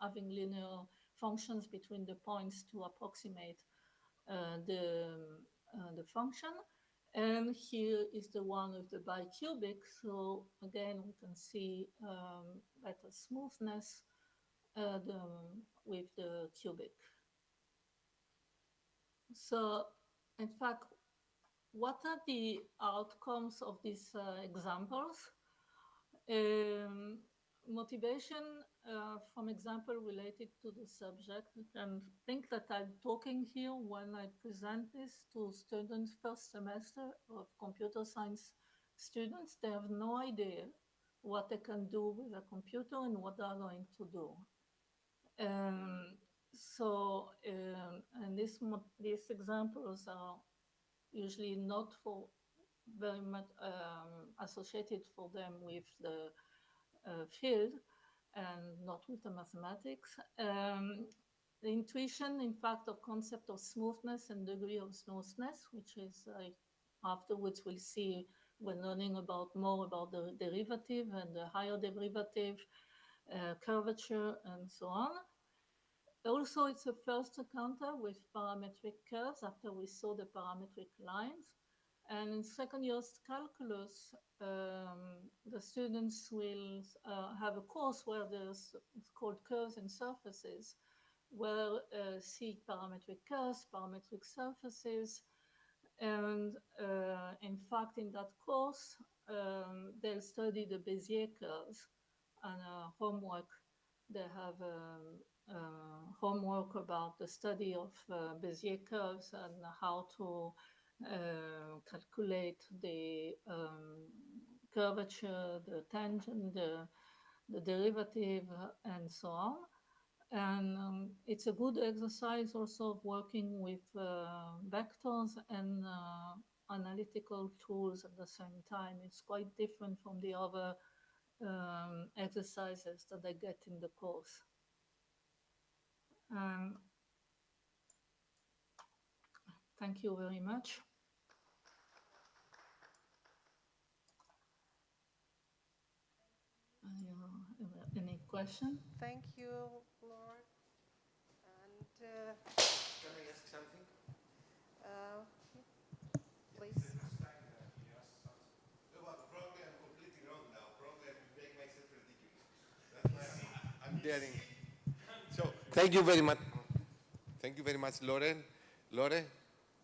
[SPEAKER 5] having linear functions between the points to approximate the function. And here is the one with the bicubic. So again, we can see better smoothness with the cubic. So in fact, what are the outcomes of these examples? Motivation from example related to the subject, and think that I'm talking here when I present this to students first semester of computer science students. They have no idea what they can do with a computer and what they're going to do. And these examples are usually not for very much associated for them with the field and not with the mathematics. The intuition, in fact, of concept of smoothness and degree of smoothness, which is afterwards we'll see when learning more about the derivative and the higher derivative, curvature, and so on. Also, it's a first encounter with parametric curves after we saw the parametric lines. And in second year's calculus, the students will have a course where it's called curves and surfaces, where see parametric curves, parametric surfaces. And in fact, in that course, they'll study the Bézier curves and homework. They have homework about the study of Bézier curves and how to calculate the curvature, the tangent, the derivative, and so on. And it's a good exercise also of working with vectors and analytical tools at the same time. It's quite different from the other exercises that they get in the course. Thank you very much. Any question?
[SPEAKER 4] Thank you, Laura. And
[SPEAKER 3] can I ask something?
[SPEAKER 4] Please.
[SPEAKER 3] Probably I'm completely wrong now. Probably I will make myself ridiculous. That's why I'm daring. So thank you very much. Thank you very much, Lore,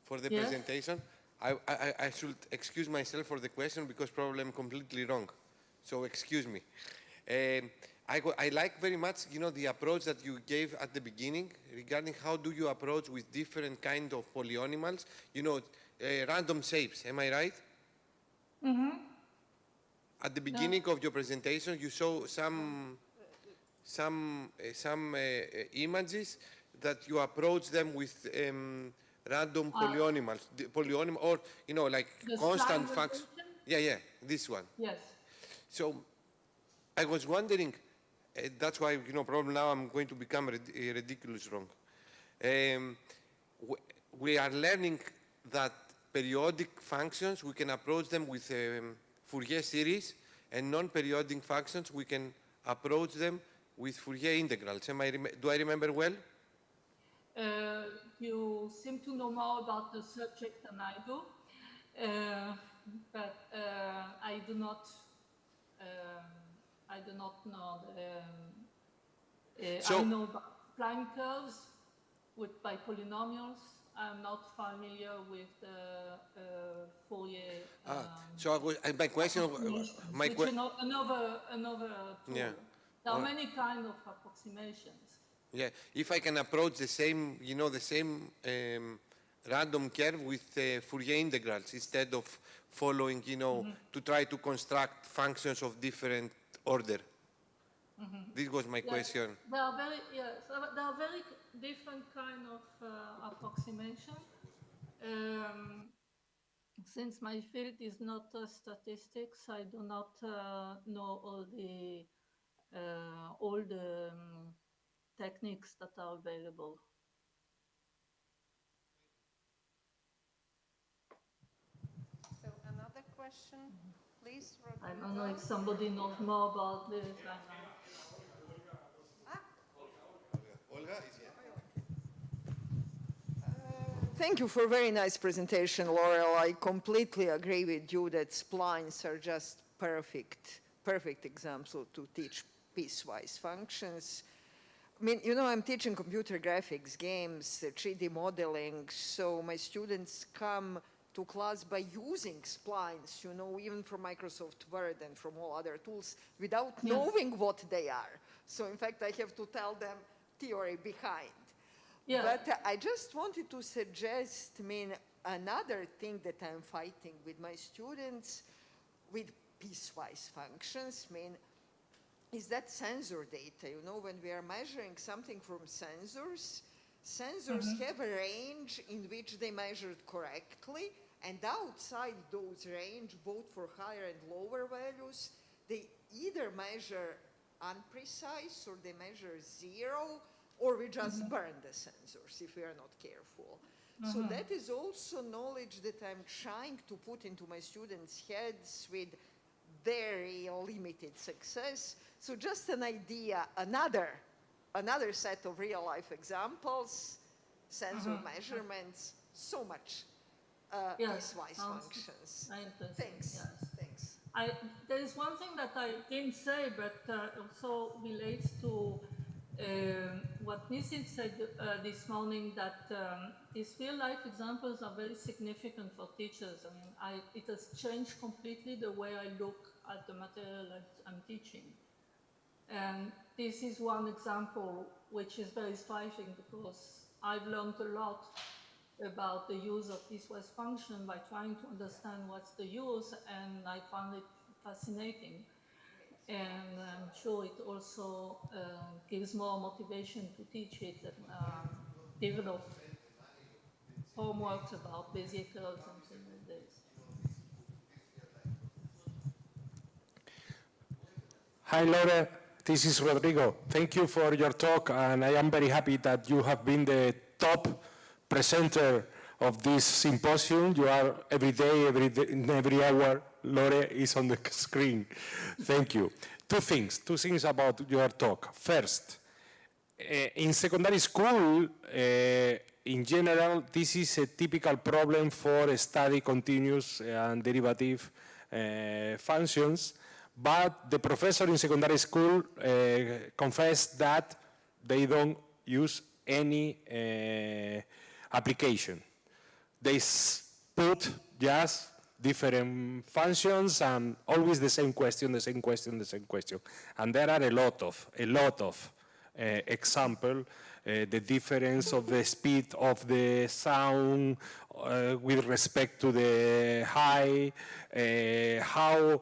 [SPEAKER 3] for the presentation. I should excuse myself for the question because probably I'm completely wrong. So excuse me. I like very much, the approach that you gave at the beginning regarding how do you approach with different kind of polyominoes, random shapes. Am I right?
[SPEAKER 5] Mm-hmm.
[SPEAKER 3] At the beginning of your presentation, you show some images that you approach them with random polyominoes, or like
[SPEAKER 5] the
[SPEAKER 3] constant functions. Yeah, this one.
[SPEAKER 5] Yes.
[SPEAKER 3] So I was wondering, that's why, probably now I'm going to become ridiculous wrong. We are learning that periodic functions, we can approach them with Fourier series, and non-periodic functions, we can approach them with Fourier integrals. Do I remember well?
[SPEAKER 5] You seem to know more about the subject than I do, but I do not know. I know about prime curves by polynomials. I'm not familiar with the Fourier.
[SPEAKER 3] So my question,
[SPEAKER 5] another tool.
[SPEAKER 3] Yeah.
[SPEAKER 5] There are many kinds of approximations.
[SPEAKER 3] Yeah, if I can approach the same, the same random curve with Fourier integrals instead of following, to try to construct functions of different order. This was my question.
[SPEAKER 5] They are very different kind of approximation. Since my field is not statistics, I do not know all the techniques that are available.
[SPEAKER 4] So another question, please,
[SPEAKER 5] I don't know if
[SPEAKER 4] Rodrigo.
[SPEAKER 5] somebody knows more about this.
[SPEAKER 2] Thank you for a very nice presentation, Laurel. I completely agree with you that splines are just perfect example to teach piecewise functions. I mean, you know, I'm teaching computer graphics, games, 3D modeling, so my students come to class by using splines, you know, even from Microsoft Word and from all other tools without knowing what they are. So in fact, I have to tell them theory behind.
[SPEAKER 5] Yeah.
[SPEAKER 2] But I just wanted to suggest, I mean, another thing that I'm fighting with my students with piecewise functions, I mean, is that sensor data. You know, when we are measuring something from sensors, have a range in which they measured correctly, and outside those range, both for higher and lower values, they either measure unprecise or they measure zero, or we just burn the sensors if we are not careful. So that is also knowledge that I'm trying to put into my students' heads with very limited success. So just an idea, another set of real-life examples, sensor measurements, so much piecewise functions. Thanks.
[SPEAKER 5] Yes. There is one thing that I didn't say, but also relates to what Nisit said this morning, that these real-life examples are very significant for teachers. I mean, it has changed completely the way I look at the material that I'm teaching. And this is one example which is very striking, because I've learned a lot about the use of piecewise function by trying to understand what's the use, and I found it fascinating. And I'm sure it also gives more motivation to teach it and develop homeworks about Bezier curves and things like this.
[SPEAKER 6] Hi, Laura. This is Rodrigo. Thank you for your talk, and I am very happy that you have been the top presenter of this symposium. You are every day, every hour, Laura is on the screen. Thank you. Two things about your talk. First, in secondary school, in general, this is a typical problem for study continuous and derivative functions, but the professor in secondary school confessed that they don't use any application. They put just different functions and always the same question. And there are a lot of examples, the difference of the speed of the sound with respect to the high, how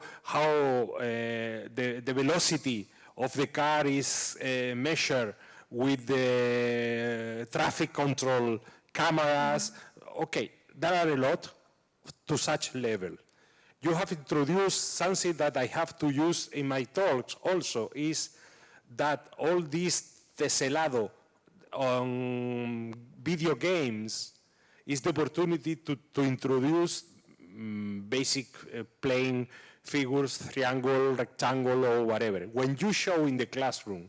[SPEAKER 6] the velocity of the car is measured with the traffic control cameras. Okay, there are a lot to such level. You have introduced something that I have to use in my talks also, is that all this teselado on video games is the opportunity to introduce basic plane figures, triangle, rectangle, or whatever. When you show in the classroom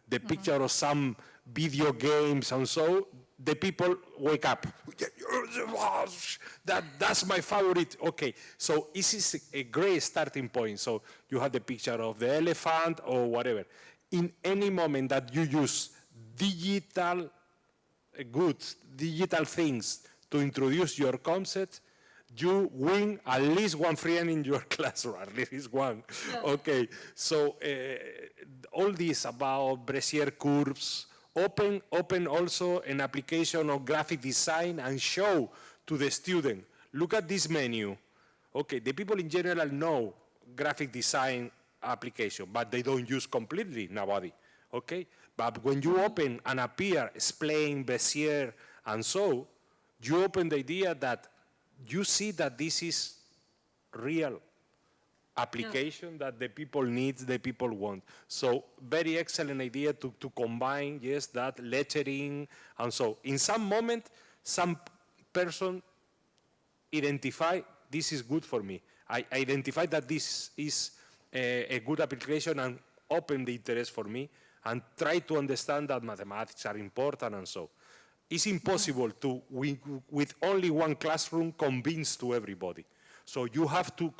[SPEAKER 6] the picture of some video games and so, the people wake up. That's my favorite. Okay, so this is a great starting point. So you have the picture of the elephant or whatever. In any moment that you use digital goods, digital things to introduce your concept, you win at least one friend in your classroom, at least one. Yeah. Okay, so all this about Bezier curves, open also an application of graphic design and show to the student, look at this menu. Okay, the people in general know graphic design application, but they don't use completely, nobody. Okay, But when you open and appear, explain Bezier, and so, you open the idea that you see that this is real application that the people need, the people want. So very excellent idea to combine, yes, that lettering. And so in some moment, some person identify this is good for me. I identify that this is a good application and open the interest for me and try to understand that mathematics are important and so. It's impossible to, with only one classroom, convince to everybody. So you have to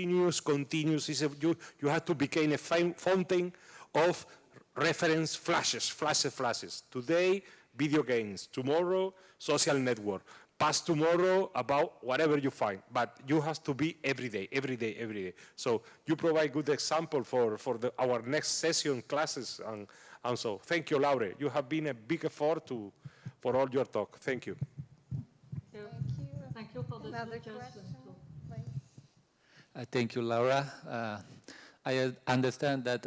[SPEAKER 6] you have to become a fountain of reference flashes. Today, video games. Tomorrow, social network. Past tomorrow about whatever you find. But you have to be every day. So you provide good example for our next session classes. And so thank you, Laure. You have been a big effort for all your talk. Thank you.
[SPEAKER 4] Thank you.
[SPEAKER 5] Thank you for the
[SPEAKER 4] Another
[SPEAKER 5] suggestion
[SPEAKER 4] question,
[SPEAKER 5] too.
[SPEAKER 4] please.
[SPEAKER 7] Thank you, Laura. I understand that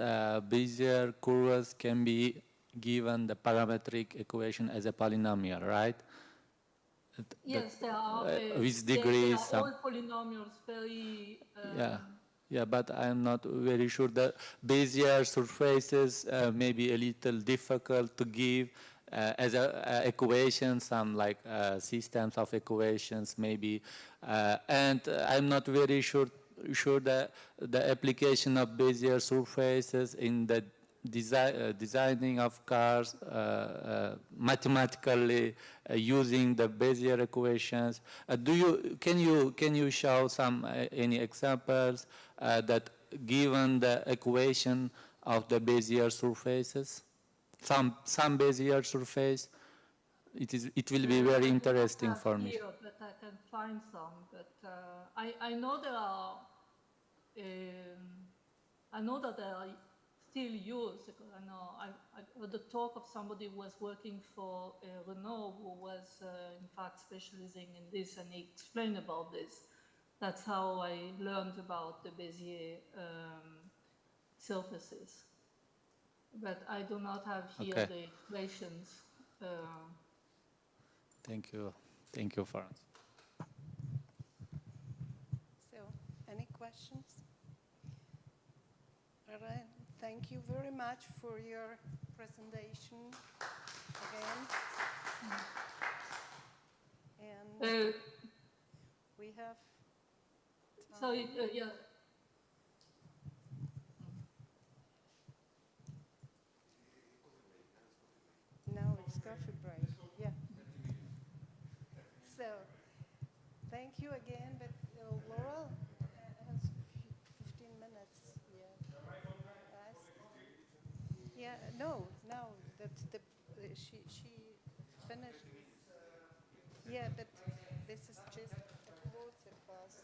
[SPEAKER 7] Bezier curves can be given the parametric equation as a polynomial, right?
[SPEAKER 5] Yes, there are.
[SPEAKER 7] With degrees.
[SPEAKER 5] They are all polynomials, very.
[SPEAKER 7] Yeah, but I'm not very sure that Bezier surfaces may be a little difficult to give as a equation, some like systems of equations maybe, and I'm not very sure that the application of Bezier surfaces in the designing of cars mathematically using the Bezier equations. Can you show some any examples that given the equation of the Bezier surfaces, some Bezier surface, it will be very interesting for me.
[SPEAKER 5] Here, but I can find some. But I know there are. I know that they are still used. Because I know I heard the talk of somebody who was working for Renault, who was in fact specializing in this, and he explained about this. That's how I learned about the Bezier surfaces. But I do not have here the equations.
[SPEAKER 7] Thank you. Thank you, Franz.
[SPEAKER 4] So, any questions? All right. Thank you very much for your presentation again. And we have time.
[SPEAKER 5] So, yeah.
[SPEAKER 4] Now it's coffee break. Yeah. So, thank you again. But Laura has 15 minutes. Yeah. No. She finished. Yeah, but this is just a quarter past.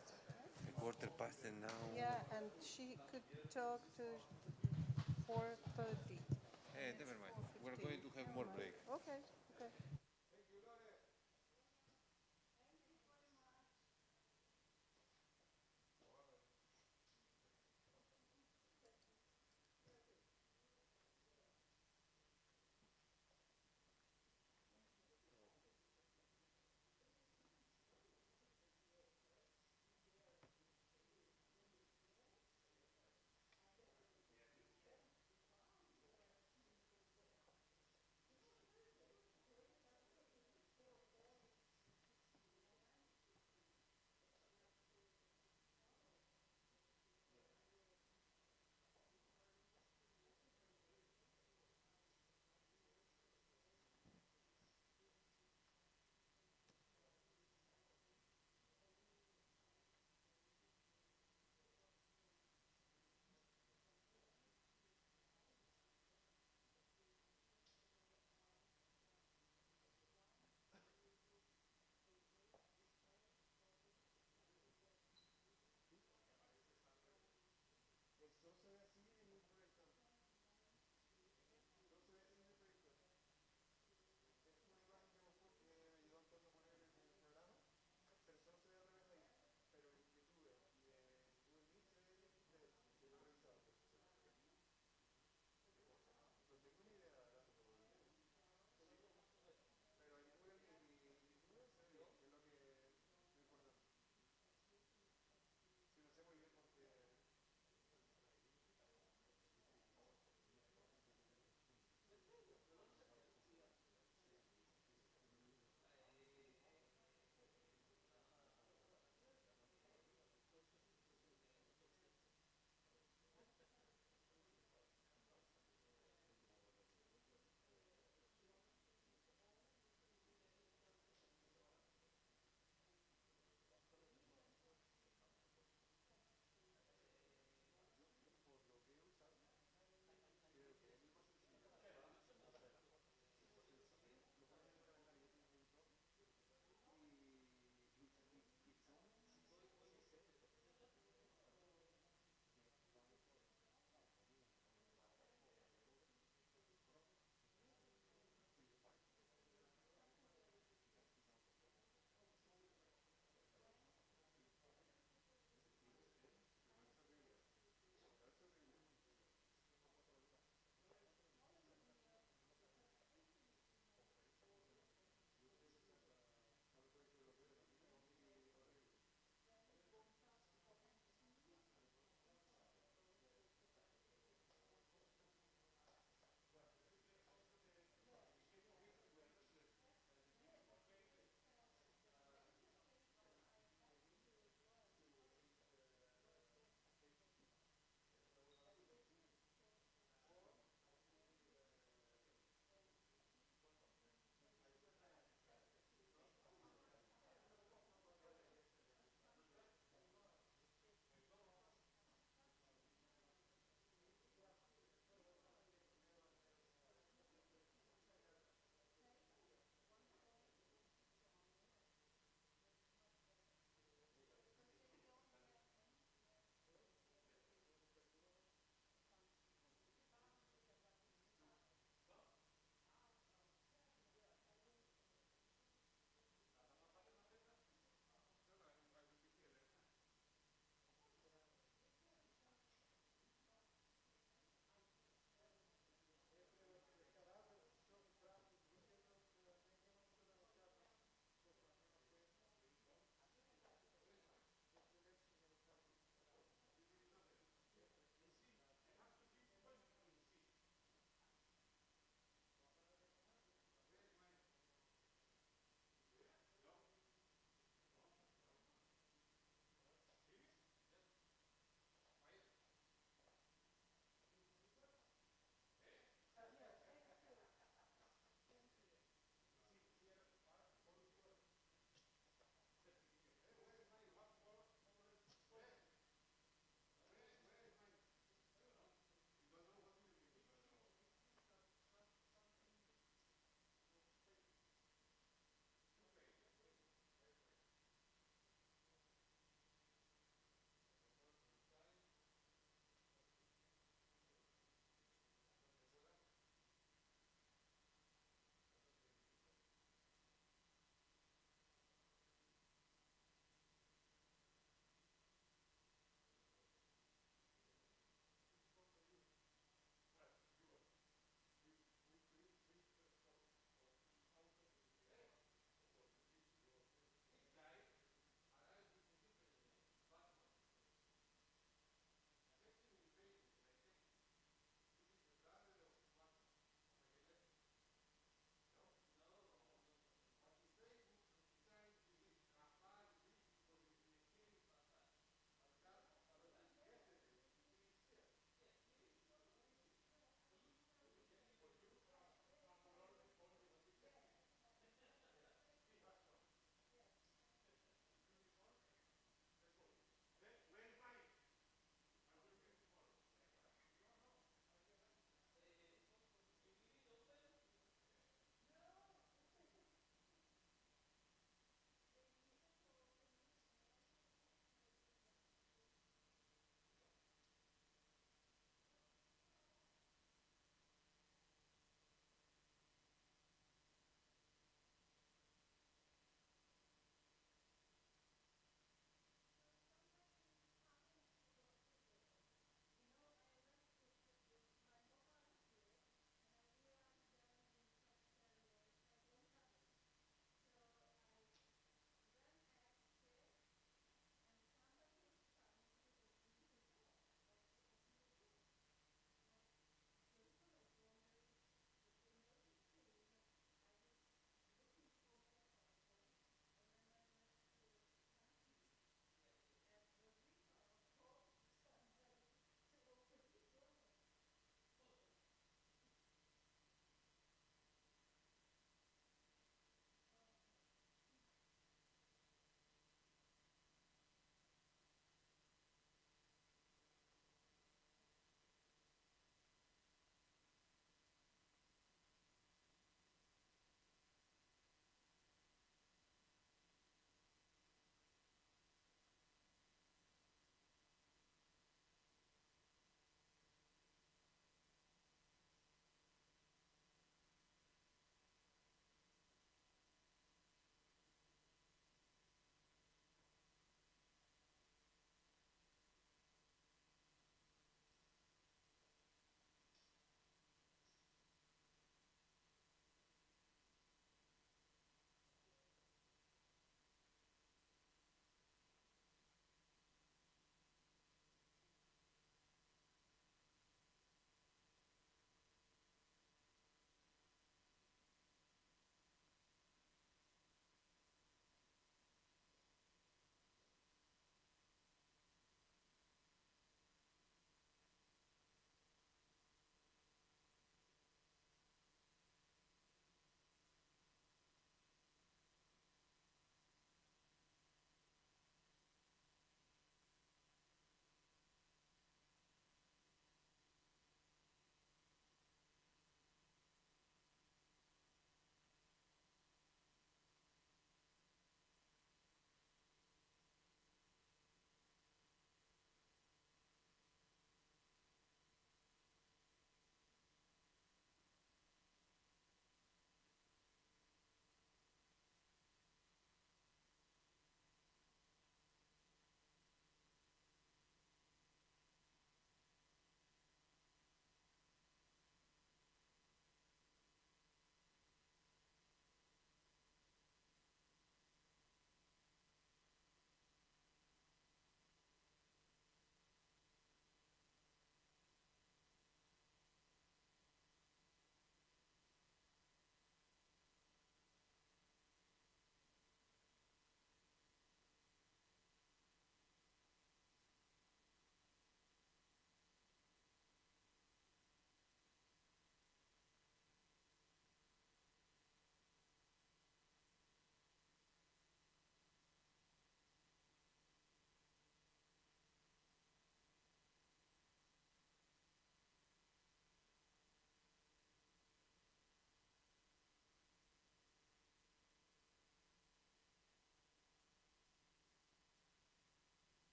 [SPEAKER 3] A quarter past and now.
[SPEAKER 4] Yeah, and she could talk to 4:30.
[SPEAKER 3] Never mind. We're going to have more break.
[SPEAKER 4] Okay.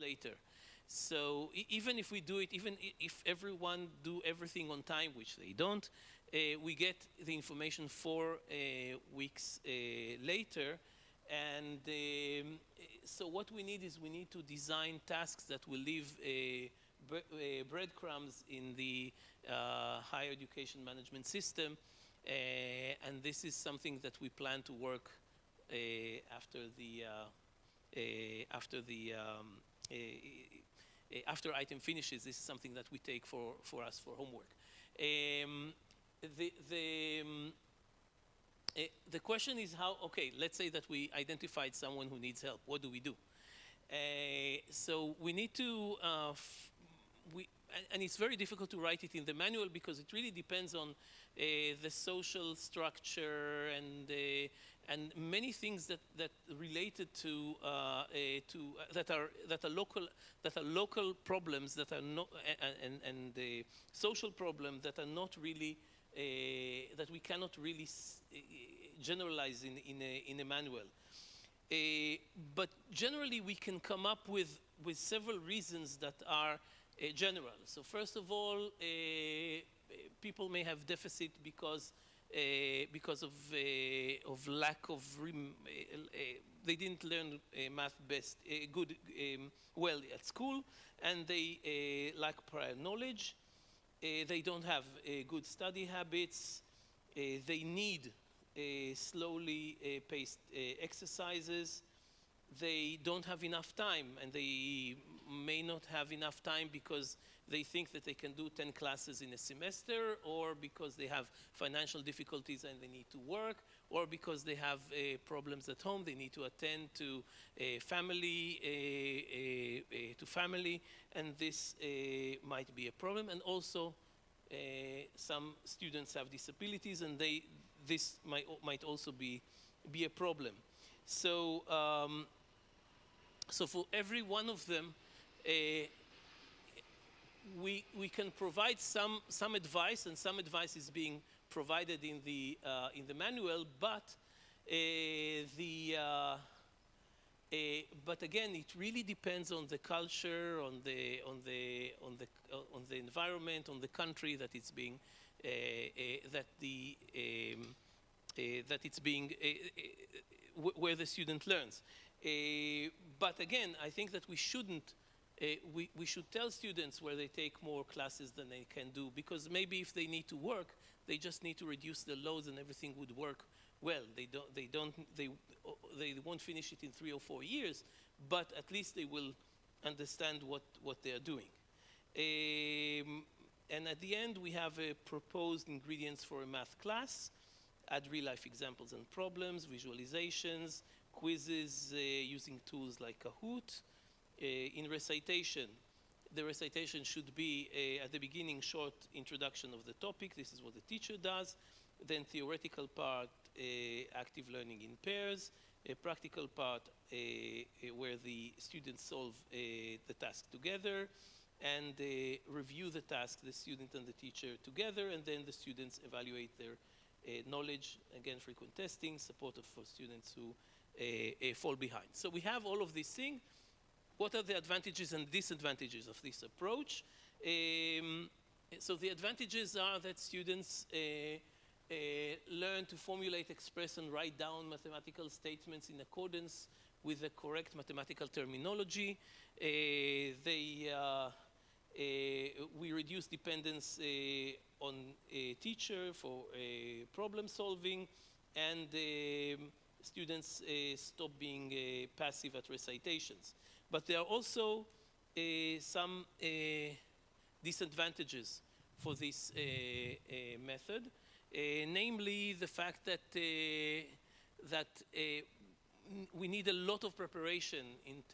[SPEAKER 8] later. So even if we do it, even if everyone do everything on time, which they don't, we get the information 4 weeks later. And so what we need is we need to design tasks that will leave breadcrumbs in the higher education management system. And this is something that we plan to work after item finishes. This is something that we take for us for homework. The question is how, okay, let's say that we identified someone who needs help. What do we do? So we need to, and it's very difficult to write it in the manual because it really depends on the social structure and many things that related to that are local problems that are not and the social problem that are not really that we cannot really generalize in a manual. But generally, we can come up with several reasons that are general. So first of all, people may have deficit because of lack of they didn't learn math well at school, and they lack prior knowledge. They don't have good study habits. They need slowly paced exercises. They don't have enough time, and they may not have enough time because they think that they can do 10 classes in a semester, or because they have financial difficulties and they need to work, or because they have problems at home, they need to attend to family, and this might be a problem. And also, some students have disabilities, and this might also be a problem. So, so for every one of them, we can provide some advice, and some advice is being provided in the manual, but but again, it really depends on the culture, on the environment, on the country that it's being where the student learns. But again, I think that we shouldn't. We should tell students where they take more classes than they can do, because maybe if they need to work, they just need to reduce the loads and everything would work well. They won't finish it in 3 or 4 years, but at least they will understand what they are doing. And at the end, we have proposed ingredients for a math class: add real-life examples and problems, visualizations, quizzes using tools like Kahoot. In recitation, the recitation should be at the beginning short introduction of the topic. This is what the teacher does. Then theoretical part, active learning in pairs. A practical part where the students solve the task together, and review the task, the student and the teacher together, and then the students evaluate their knowledge. Again, frequent testing, support for students who fall behind. So we have all of these things. What are the advantages and disadvantages of this approach? So the advantages are that students learn to formulate, express, and write down mathematical statements in accordance with the correct mathematical terminology. We reduce dependence on a teacher for problem solving, and students stop being passive at recitations. But there are also some disadvantages for this method, namely the fact that we need a lot of preparation in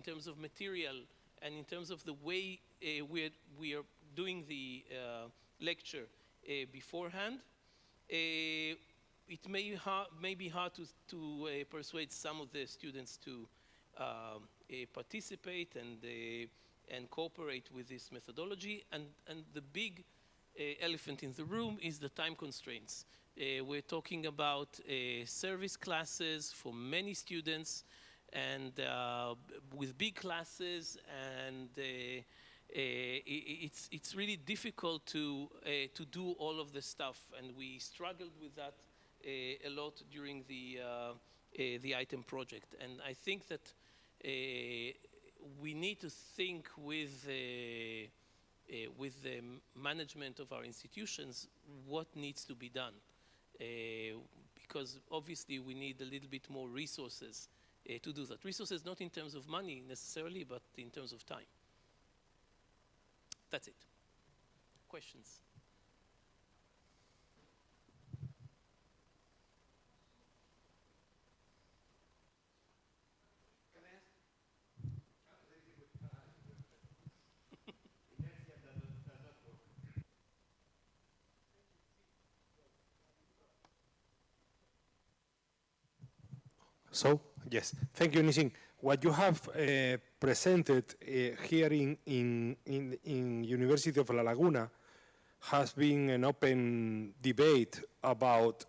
[SPEAKER 8] terms of material and in terms of the way we are doing the lecture beforehand. It may be hard to persuade some of the students to participate and cooperate with this methodology. And the big elephant in the room is the time constraints. We're talking about service classes for many students, and with big classes, and it's really difficult to do all of the stuff, and we struggled with that a lot during the item project. And I think that we need to think with the management of our institutions what needs to be done, because obviously we need a little bit more resources to do that. Resources not in terms of money necessarily, but in terms of time. That's it. Questions?
[SPEAKER 6] So, yes, thank you, Nishin. What you have presented here in University of La Laguna has been an open debate about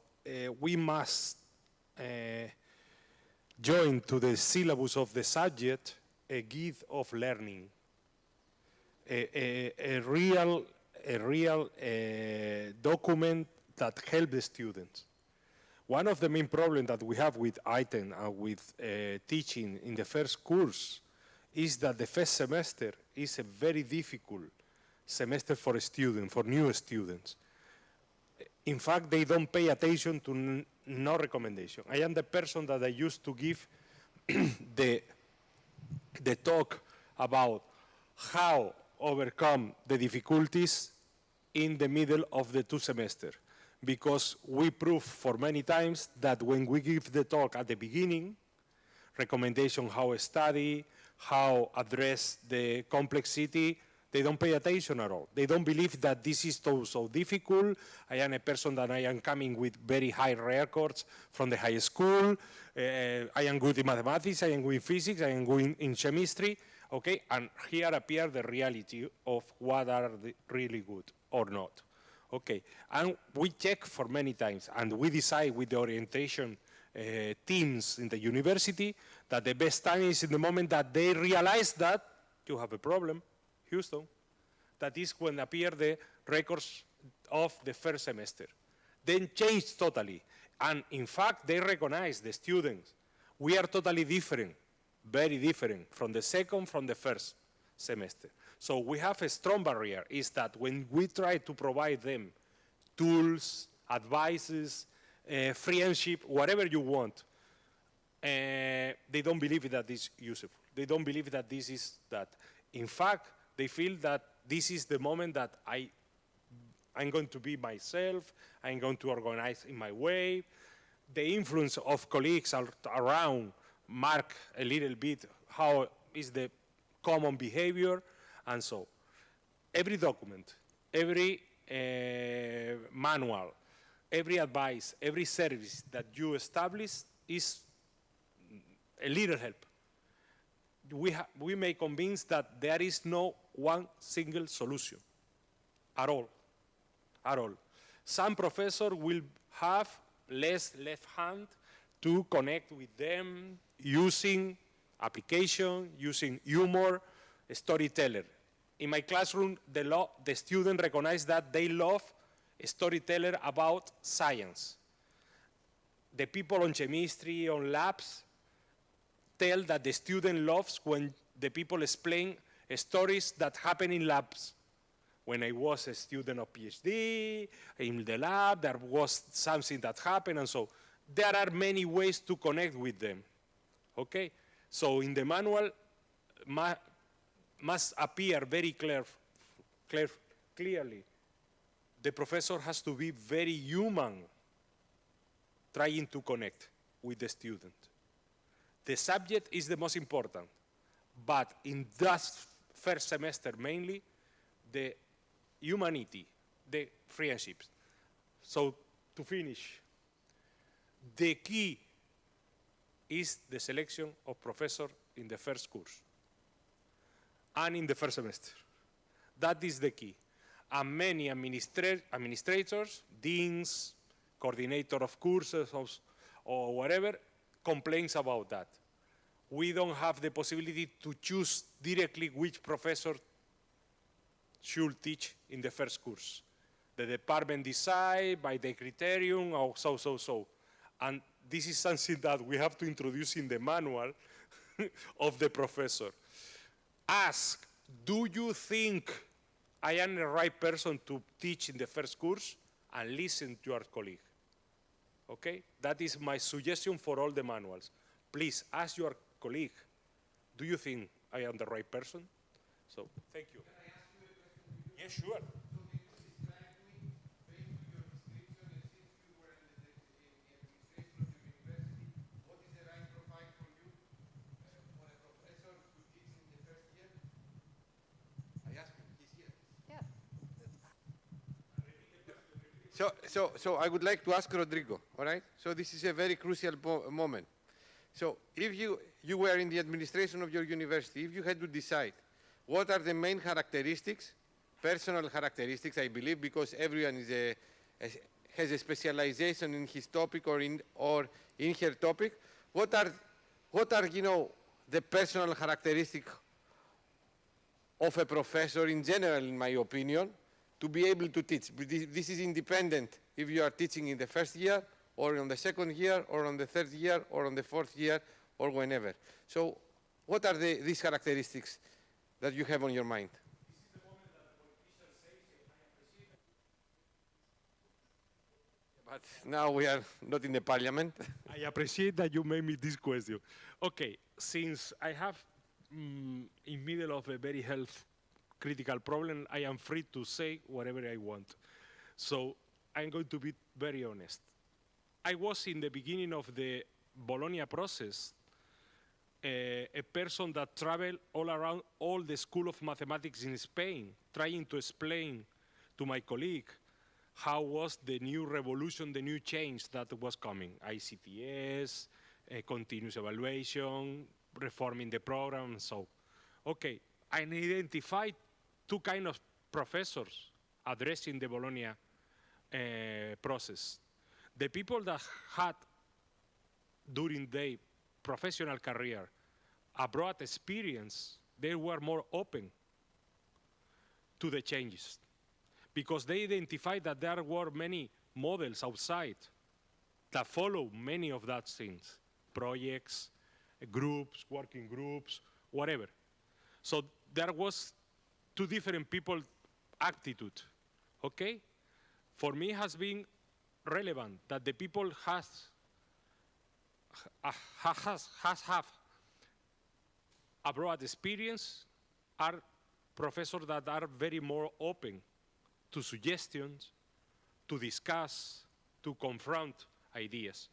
[SPEAKER 6] we must join to the syllabus of the subject a guide of learning, a real document that helps the students. One of the main problems that we have with ITEM and with teaching in the first course is that the first semester is a very difficult semester for a student, for new students. In fact, they don't pay attention to no recommendation. I am the person that I used to give the talk about how overcome the difficulties in the middle of the 2 semesters. Because we prove for many times that when we give the talk at the beginning, recommendation how to study, how address the complexity, they don't pay attention at all. They don't believe that this is so difficult. I am a person that I am coming with very high records from the high school. I am good in mathematics, I am good in physics, I am good in chemistry. Okay, and here appear the reality of what are really good or not. Okay, and we check for many times, and we decide with the orientation teams in the university that the best time is in the moment that they realize that you have a problem, Houston. That is when appear the records of the first semester. Then change totally, and in fact, they recognize the students. We are totally different, very different from the second, from the first semester. So we have a strong barrier, is that when we try to provide them tools, advices, friendship, whatever you want, they don't believe that this is useful. They don't believe that this is that. In fact, they feel that this is the moment that I'm going to be myself, I'm going to organize in my way. The influence of colleagues around mark a little bit how is the common behavior. And so, every document, every manual, every advice, every service that you establish is a little help. We may convince that there is no one single solution at all, at all. Some professor will have less left hand to connect with them using application, using humor, storyteller. In my classroom, the student recognize that they love a storyteller about science. The people on chemistry, on labs, tell that the student loves when the people explain stories that happen in labs. When I was a student of PhD, in the lab, there was something that happened, and so there are many ways to connect with them, okay? So in the manual, must appear very clearly. The professor has to be very human, trying to connect with the student. The subject is the most important, but in that first semester mainly, the humanity, the friendships. So to finish, the key is the selection of professor in the first course and in the first semester. That is the key. And many administrators, deans, coordinator of courses or whatever, complains about that. we don't have the possibility to choose directly which professor should teach in the first course. The department decide by the criterion or so. And this is something that we have to introduce in the manual of the professor. Ask, do you think I am the right person to teach in the first course? And listen to your colleague. Okay? That is my suggestion for all the manuals. Please ask your colleague, do you think I am the right person? So, thank you. Can I ask you a question? Yes, sure. So can you describe me, based on your description, and since you were in the administration of your university, what is the right profile for you, for a professor to teach in the first year? I asked him, he's here.
[SPEAKER 4] Yeah.
[SPEAKER 3] So I would like to ask Rodrigo, all right? So this is a very crucial moment. So if you were in the administration of your university, if you had to decide what are the main characteristics, personal characteristics, I believe, because everyone has a specialization in his topic or in her topic, what are the personal characteristics of a professor in general, in my opinion, to be able to teach? This is independent if you are teaching in the first year, or on the second year, or on the third year, or on the fourth year, or whenever. So what are these characteristics that you have on your mind?
[SPEAKER 6] This is the moment that the politician says, I appreciate
[SPEAKER 3] But now we are not in the parliament.
[SPEAKER 6] I appreciate that you made me this question. Okay, since I have in middle of a very health critical problem, I am free to say whatever I want. So I'm going to be very honest. I was in the beginning of the Bologna process, a person that traveled all around all the School of Mathematics in Spain, trying to explain to my colleague how was the new revolution, the new change that was coming, ICTS, continuous evaluation, reforming the program, and so. Okay, I identified two kinds of professors addressing the Bologna process. The people that had, during their professional career, a broad experience, they were more open to the changes because they identified that there were many models outside that follow many of that things, projects, groups, working groups, whatever. So there was two different people attitude, okay? For me, it has been relevant that the people have a broad experience, are professors that are very more open to suggestions, to discuss, to confront ideas,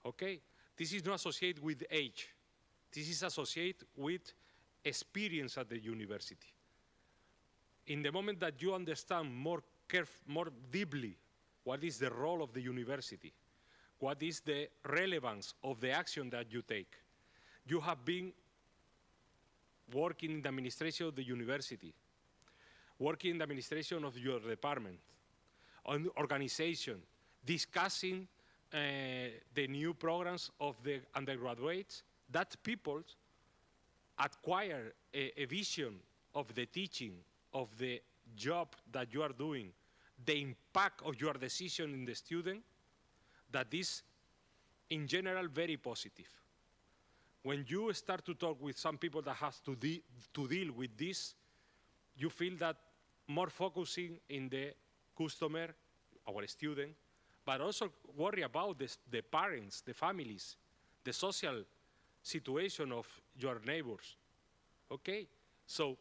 [SPEAKER 6] okay? This is not associated with age. This is associated with experience at the university. In the moment that you understand more deeply what is the role of the university, what is the relevance of the action that you take, you have been working in the administration of the university, working in the administration of your department, on organization, discussing the new programs of the undergraduates, that people acquire a vision of the teaching, of the job that you are doing, the impact of your decision in the student, that is, in general, very positive. When you start to talk with some people that have to deal with this, you feel that more focusing in the customer, our student, but also worry about the parents, the families, the social situation of your neighbors. Okay, so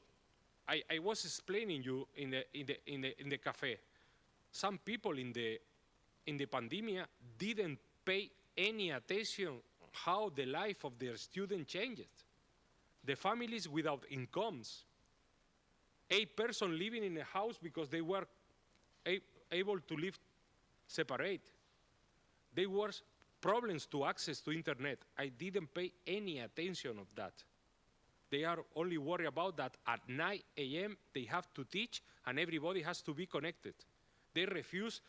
[SPEAKER 6] I was explaining you in the cafe. Some people in the pandemic didn't pay any attention how the life of their student changed. The families without incomes, a person living in a house because they were able to live separate. There were problems to access to internet. I didn't pay any attention of that. They are only worried about that at 9 a.m. they have to teach and everybody has to be connected. They refuse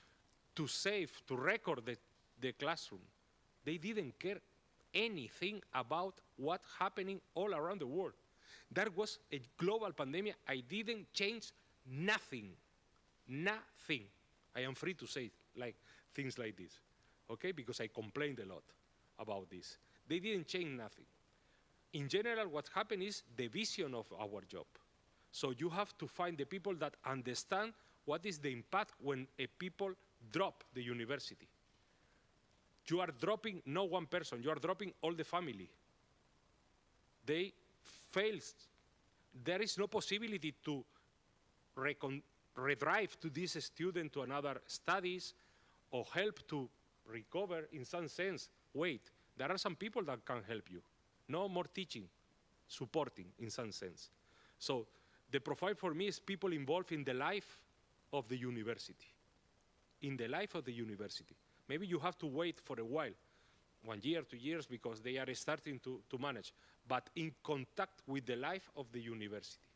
[SPEAKER 6] to save, to record the classroom. They didn't care anything about what's happening all around the world. There was a global pandemic. I didn't change nothing. Nothing. I am free to say like things like this, okay? Because I complained a lot about this. They didn't change nothing. In general, what happened is the vision of our job. So you have to find the people that understand what is the impact when a people drop the university. You are dropping not one person, you are dropping all the family. They fail. There is no possibility to redrive to this student to another studies or help to recover in some sense. Wait, there are some people that can help you. No more teaching, supporting in some sense. So the profile for me is people involved in the life of the university. In the life of the university. Maybe you have to wait for a while, 1 year, 2 years, because they are starting to manage, but in contact with the life of the university.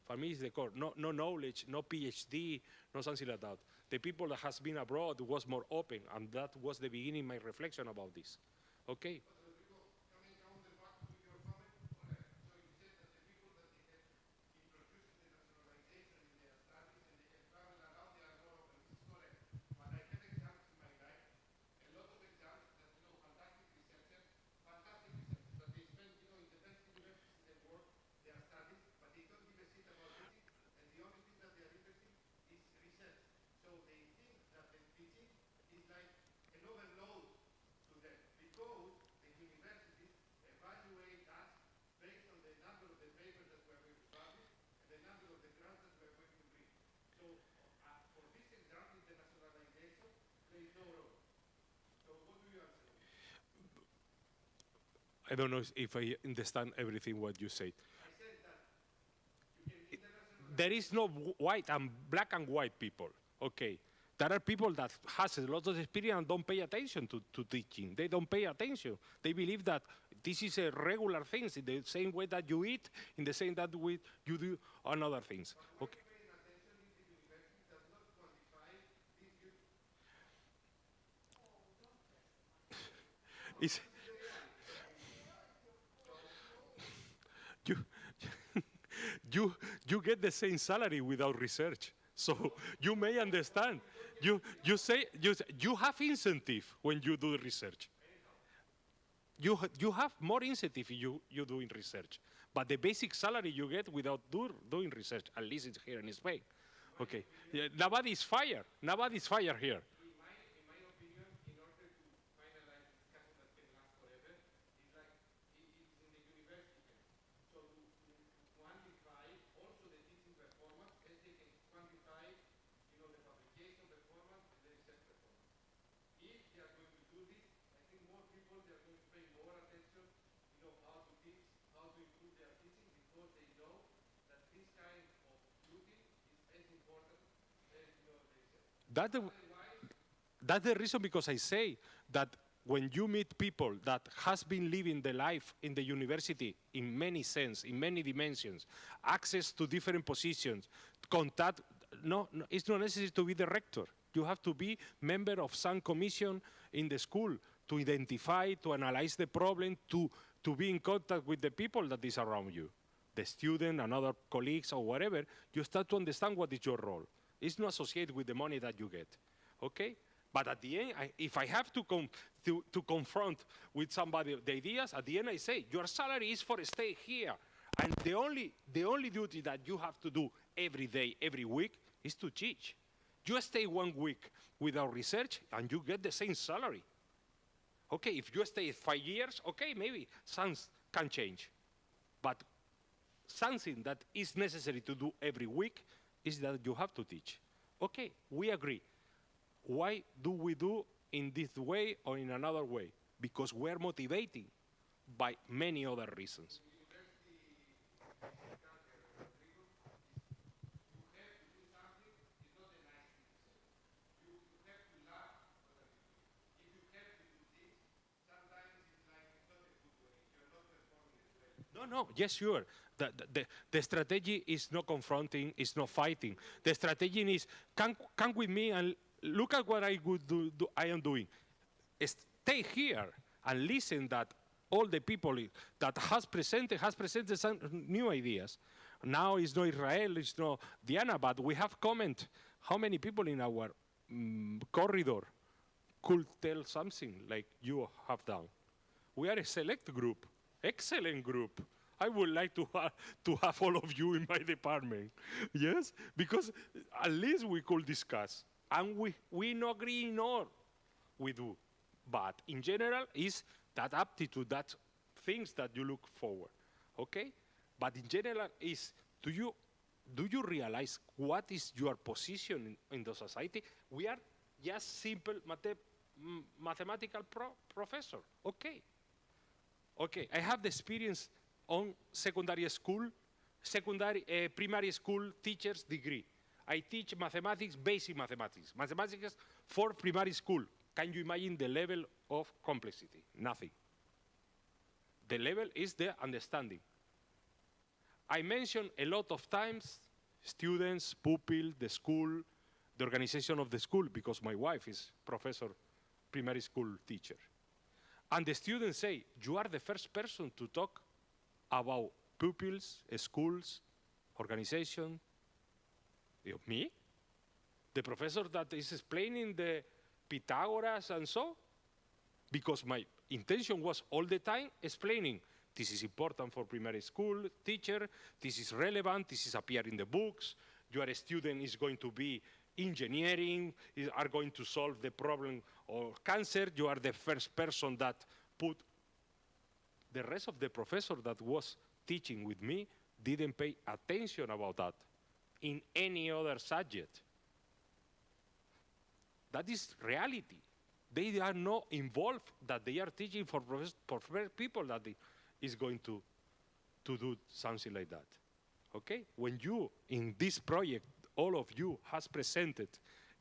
[SPEAKER 6] For me, it's the core. No knowledge, no PhD, no something like that. The people that has been abroad was more open, and that was the beginning of my reflection about this. Okay? I don't know if I understand everything what you said. There is no white and black and white people, okay. There are people that has a lot of experience and don't pay attention to teaching. They don't pay attention. They believe that this is a regular thing, in the same way that you eat, in the same that you do another things, okay. It's, you get the same salary without research. So you may understand. You have incentive when you do research. You have more incentive if you doing research. But the basic salary you get without doing research, at least it's here in Spain. Okay. Yeah, nobody's fired. Nobody's fired here. That's the reason because I say that when you meet people that has been living the life in the university in many sense, in many dimensions, access to different positions, contact, no, it's not necessary to be the rector. You have to be member of some commission in the school to identify, to analyze the problem, to be in contact with the people that is around you, the student and other colleagues or whatever. You start to understand what is your role. It's not associated with the money that you get, okay? But at the end, if I have to confront with somebody the ideas, at the end I say, your salary is for stay here. And the only duty that you have to do every day, every week, is to teach. You stay 1 week without research, and you get the same salary. Okay, if you stay 5 years, okay, maybe some can change. But something that is necessary to do every week is that you have to teach. Okay, we agree. Why do we do in this way or in another way? Because we're motivating by many other reasons. No, yes, sure. The strategy is not confronting, is not fighting. The strategy is, come with me and look at what I am doing. Stay here and listen that all the people that has presented some new ideas. Now it's not Israel, it's not Diana, but we have comment how many people in our corridor could tell something like you have done. We are a select group, excellent group. I would like to have all of you in my department, yes? Because at least we could discuss. And we not agree in all we do. But in general, is that aptitude, that things that you look forward, okay? But in general, is do you realize what is your position in the society? We are just simple mathematical professor, okay? Okay, I have the experience on secondary school, primary school teacher's degree. I teach mathematics, basic mathematics. Mathematics for primary school. Can you imagine the level of complexity? Nothing. The level is the understanding. I mentioned a lot of times students, pupil, the school, the organization of the school, because my wife is professor, primary school teacher. And the students say, you are the first person to talk about pupils, schools, organization. Me? The professor that is explaining the Pythagoras and so? Because my intention was all the time explaining, this is important for primary school teacher, this is relevant, this is appear in the books, your student is going to be engineering, are going to solve the problem of cancer, you are the first person that put. The rest of the professor that was teaching with me didn't pay attention about that in any other subject. That is reality. They are not involved that they are teaching for people that is going to do something like that. Okay? When you, in this project, all of you has presented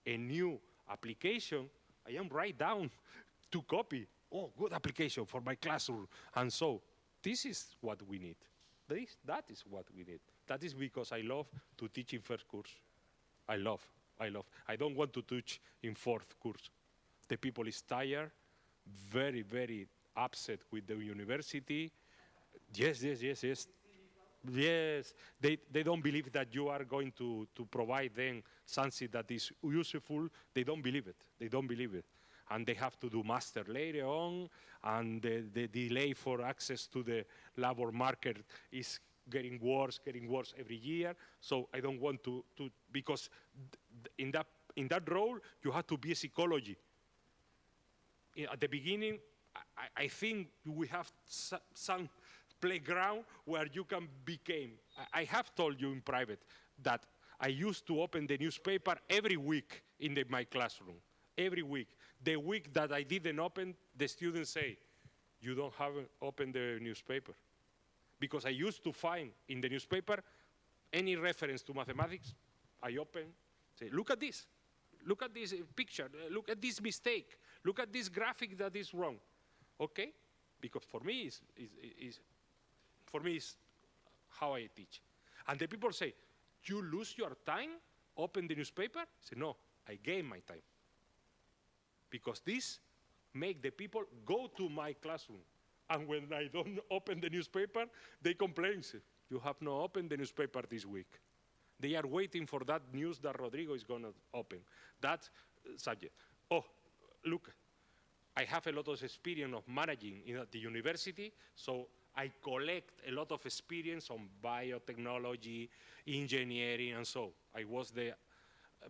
[SPEAKER 6] a new application, I am write down to copy. Oh, good application for my classroom. And so this is what we need. That is what we need. That is because I love to teach in first course. I love. I don't want to teach in fourth course. The people is tired, very, very upset with the university. Yes. Yes, they don't believe that you are going to provide them something that is useful. They don't believe it. And they have to do master later on, and the delay for access to the labor market is getting worse every year. So I don't want to because in that role, you have to be a psychology. At the beginning, I think we have some playground where you can become. I have told you in private that I used to open the newspaper every week in my classroom, every week. The week that I didn't open, the students say, you don't have opened the newspaper. Because I used to find in the newspaper any reference to mathematics, I open, say, look at this picture, look at this mistake, look at this graphic that is wrong. Okay? Because for me, is how I teach. And the people say, you lose your time, open the newspaper? I say, no, I gain my time. Because this make the people go to my classroom. And when I don't open the newspaper, they complain, say, you have not opened the newspaper this week. They are waiting for that news that Rodrigo is going to open. That subject. Oh, look, I have a lot of experience of managing at the university, so I collect a lot of experience on biotechnology, engineering, and so. I was the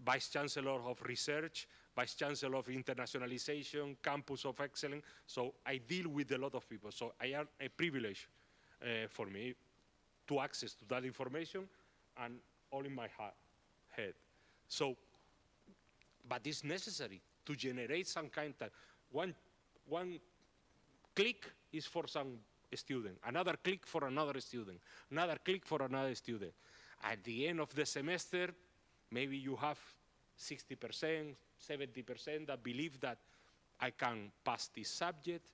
[SPEAKER 6] Vice Chancellor of Research, Vice Chancellor of Internationalization, Campus of Excellence, so I deal with a lot of people. So I have a privilege for me to access to that information and all in my head. So, but it's necessary to generate some kind of, one click is for some student, another click for another student, another click for another student. At the end of the semester, maybe you have 60%, 70% that believe that I can pass this subject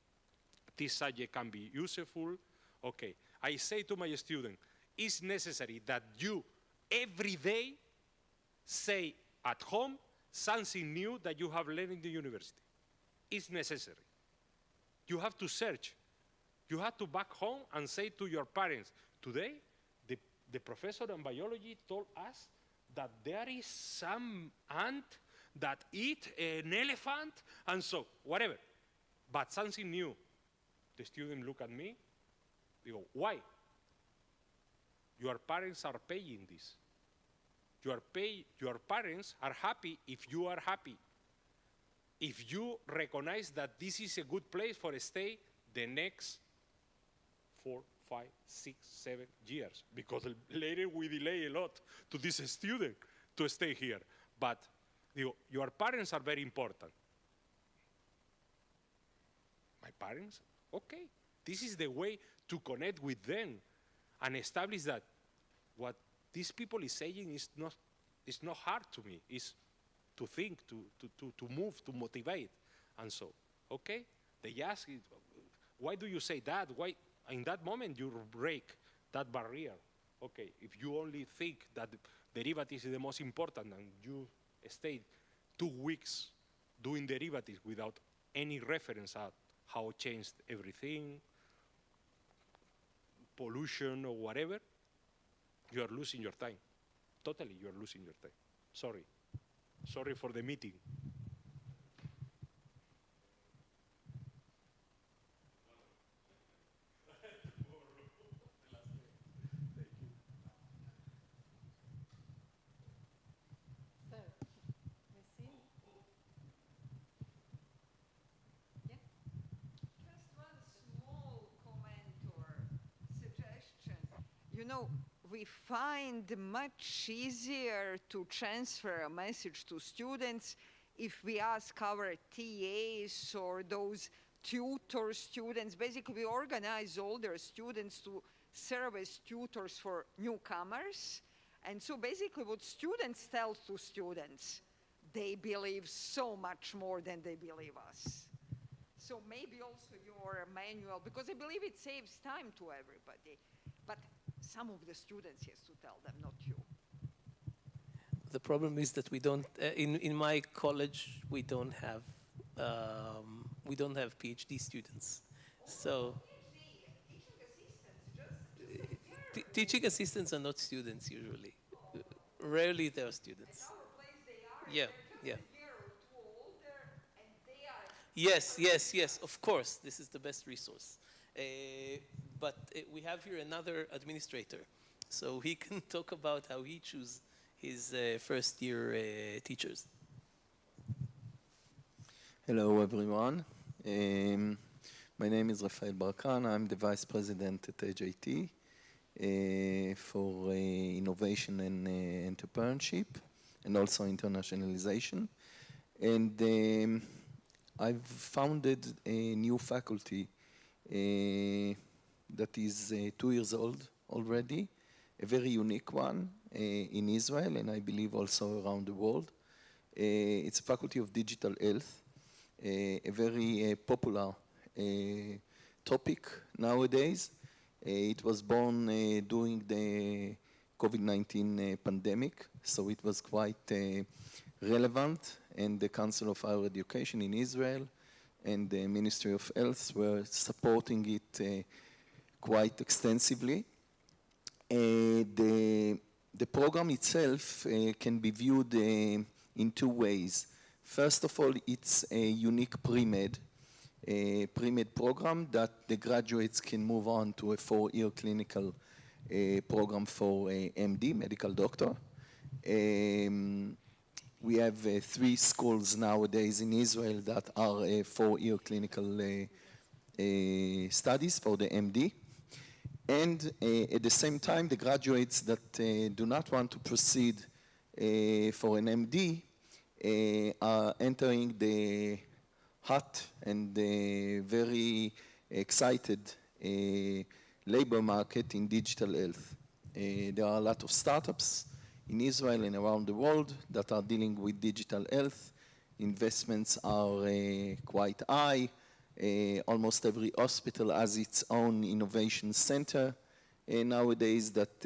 [SPEAKER 6] can be useful. Okay, I say to my student, it's necessary that you every day say at home something new that you have learned in the university. It's necessary. You have to search. You had to back home and say to your parents, today, the professor in biology told us that there is some ant that eat an elephant, and so, whatever. But something new. The student look at me, they go, why? Your parents are paying this. Your parents are happy if you are happy. If you recognize that this is a good place for a stay the next 4, 5, 6, 7 years, because later we delay a lot to this student to stay here. But your parents are very important. My parents? Okay. This is the way to connect with them and establish that what these people is saying is not hard to me. It's to think, to move, to motivate. And so, okay, they ask, why do you say that? Why, in that moment, you break that barrier. Okay, if you only think that derivatives is the most important and you stay 2 weeks doing derivatives without any reference at how it changed everything, pollution or whatever, you are losing your time. Totally, you are losing your time. Sorry. Sorry for the meeting.
[SPEAKER 4] So, Yassine? Yeah?
[SPEAKER 2] Just one small comment or suggestion. You know, we find much easier to transfer a message to students if we ask our TAs or those tutor students. Basically, we organize older students to serve as tutors for newcomers. And so basically what students tell to students, they believe so much more than they believe us. So maybe also your manual, because I believe it saves time to everybody. But some of the students has to tell them, not you.
[SPEAKER 8] The problem is that we don't, in my college, we don't have PhD students. So teaching assistants are not students usually. Rarely they are students. Yeah, yeah. Yes, yes, yes, of course. This is the best resource. But we have here another administrator. So he can talk about how he chooses his first year teachers.
[SPEAKER 9] Hello, everyone. My name is Rafael Barkan. I'm the Vice President at AJT for innovation and entrepreneurship and also internationalization. And I've founded a new faculty that is 2 years old already, a very unique one in Israel and I believe also around the world. It's a Faculty of Digital Health, a very popular topic nowadays. It was born during the COVID-19 pandemic, so it was quite relevant, and the Council of Higher Education in Israel and the Ministry of Health were supporting it quite extensively. The program itself can be viewed in 2 ways. First of all, it's a unique pre-med program that the graduates can move on to a 4-year clinical program for MD, medical doctor. We have 3 schools nowadays in Israel that are 4-year clinical studies for the MD. And at the same time, the graduates that do not want to proceed for an MD are entering the hot and very excited labor market in digital health. There are a lot of startups in Israel and around the world that are dealing with digital health. Investments are quite high. Almost every hospital has its own innovation center nowadays that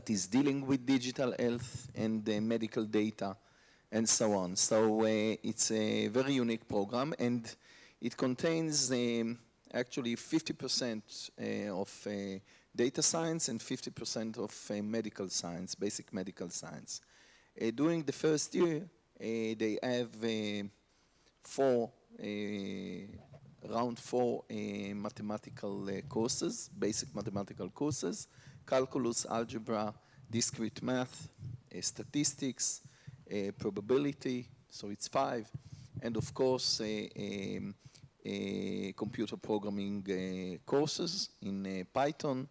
[SPEAKER 9] is dealing with digital health and medical data and so on. So it's a very unique program, and it contains actually 50% of data science and 50% of medical science, basic medical science. During the first year, they have around four mathematical courses, basic mathematical courses: calculus, algebra, discrete math, statistics, probability, so it's 5, and of course computer programming courses in Python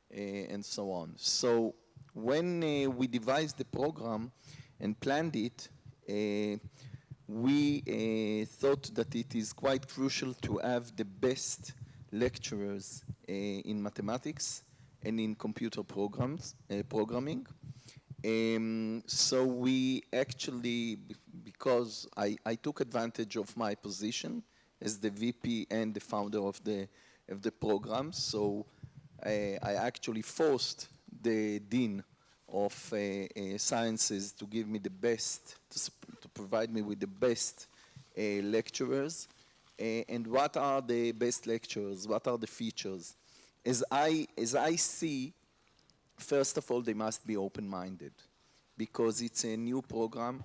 [SPEAKER 9] and so on. So when we devised the program and planned it, we thought that it is quite crucial to have the best lecturers in mathematics and in computer programming. So we actually, because I took advantage of my position as the VP and the founder of the program, so I actually forced the dean of sciences to give me the best, to provide me with the best lecturers. And what are the best lecturers? What are the features? As I see, first of all, they must be open-minded, because it's a new program.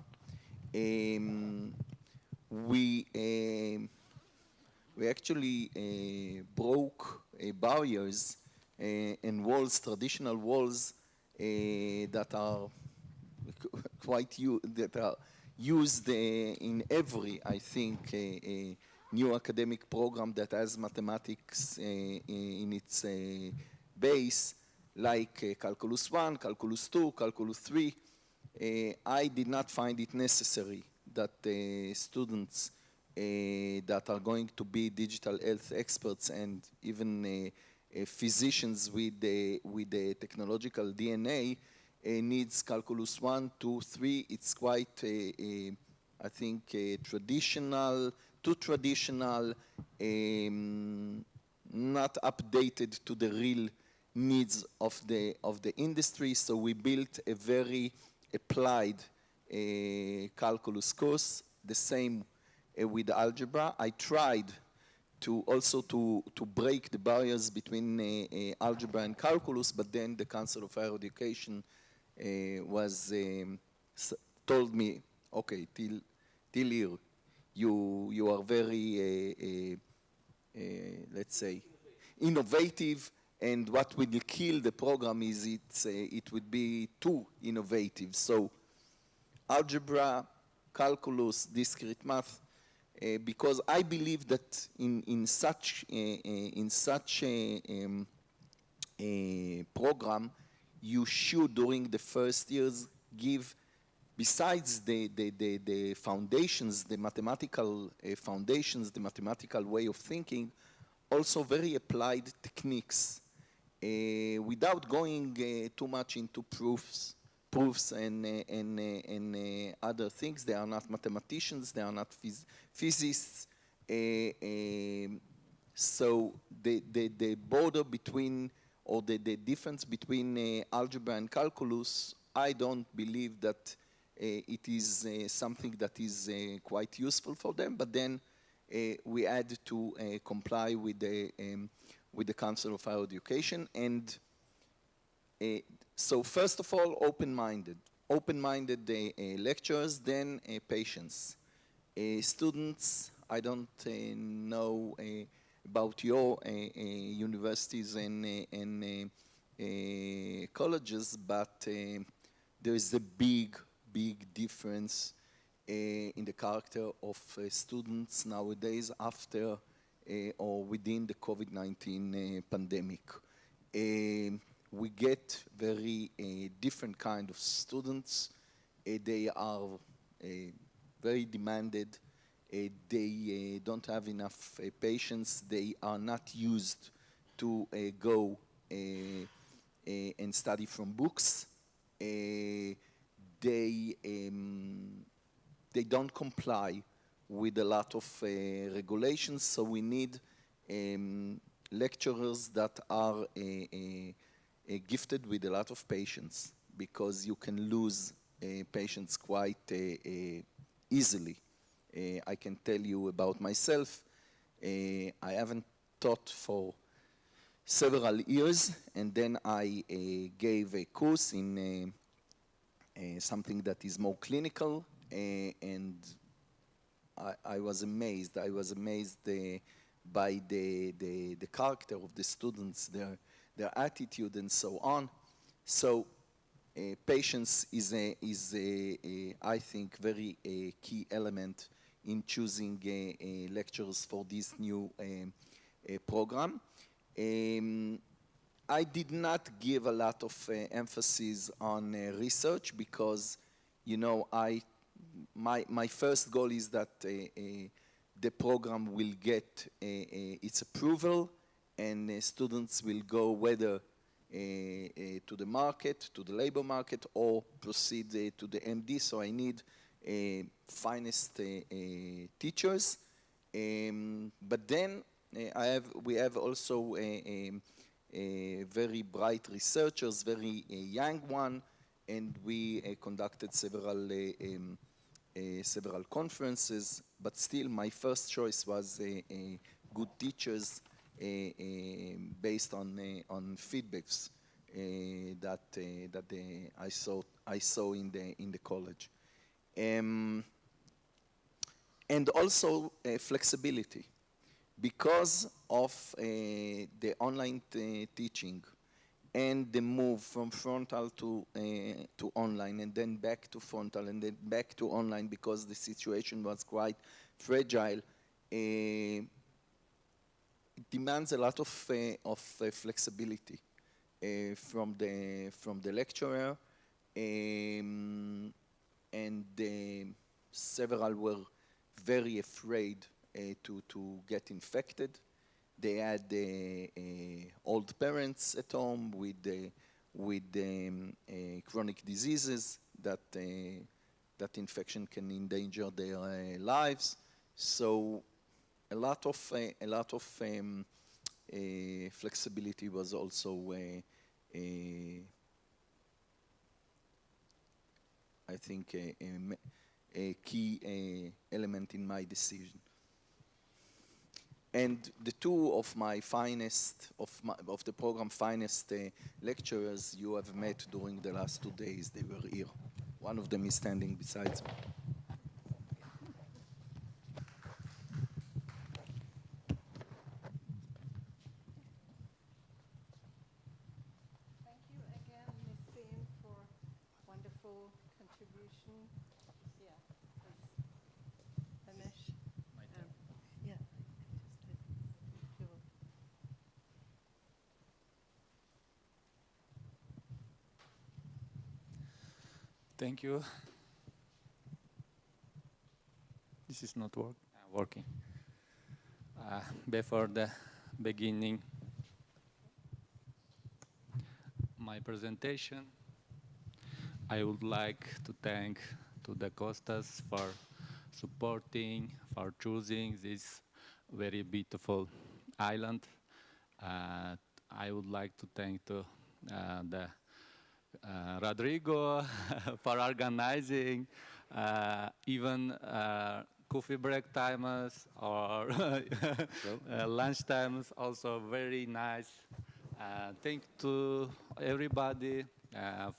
[SPEAKER 9] We actually broke barriers and walls, traditional walls that are that are used in every, I think, new academic program that has mathematics in its base, like Calculus 1, Calculus 2, Calculus 3. I did not find it necessary that students that are going to be digital health experts and even physicians with the technological DNA needs Calculus 1, 2, 3. It's quite, I think, traditional, too traditional, not updated to the real needs of the industry. So we built a very applied calculus course, the same with algebra. I tried to also to break the barriers between algebra and calculus, but then the Council of Higher Education told me, okay, till here, you are very, let's say, innovative, and what will kill the program is it would be too innovative. So algebra, calculus, discrete math, because I believe that in such a program, you should, during the first years, give, besides the foundations, the mathematical foundations, the mathematical way of thinking, also very applied techniques, without going too much into proofs and other things. They are not mathematicians, they are not physicists. So the border between, or the difference between algebra and calculus, I don't believe that it is something that is quite useful for them, but then we had to comply with the Council of Higher Education. And so first of all, open-minded lecturers, then patience. Students, I don't know about your universities and colleges, but there is a big difference in the character of students nowadays after or within the COVID-19 pandemic. We get very different kind of students. They are very demanded. They don't have enough patience. They are not used to go and study from books. They don't comply with a lot of regulations, so we need lecturers that are gifted with a lot of patience, because you can lose patience quite easily. I can tell you about myself. I haven't taught for several years, and then I gave a course in something that is more clinical, and I was amazed. I was amazed by the character of the students, their attitude, and so on. So patience is I think, very key element in choosing lecturers for this new program. I did not give a lot of emphasis on research because, you know, my first goal is that the program will get its approval, and students will go whether to the market, to the labor market, or proceed to the MD. So I need finest teachers. But then we have also very bright researchers, very young one, and we conducted several conferences. But still, my first choice was good teachers based on feedbacks that I saw in the college, and also flexibility, because of the online teaching and the move from frontal to online, and then back to frontal, and then back to online, because the situation was quite fragile. It demands a lot of flexibility from the lecturer, and several were very afraid to get infected. They had old parents at home with chronic diseases that infection can endanger their lives. So a lot of flexibility was also I think a key element in my decision. And the two of my finest, of the program finest lecturers you have met during the last 2 days, they were here. One of them is standing beside me.
[SPEAKER 4] Thank you again, Ms. Sim, for wonderful contribution. Yeah, please. Ramesh. Yeah.
[SPEAKER 7] Thank you. This is not working. Before the beginning my presentation, I would like to thank to the Costas for supporting, for choosing this very beautiful island. I would like to thank to the Rodrigo for organizing even coffee break timers or lunch times, also very nice. Thank to everybody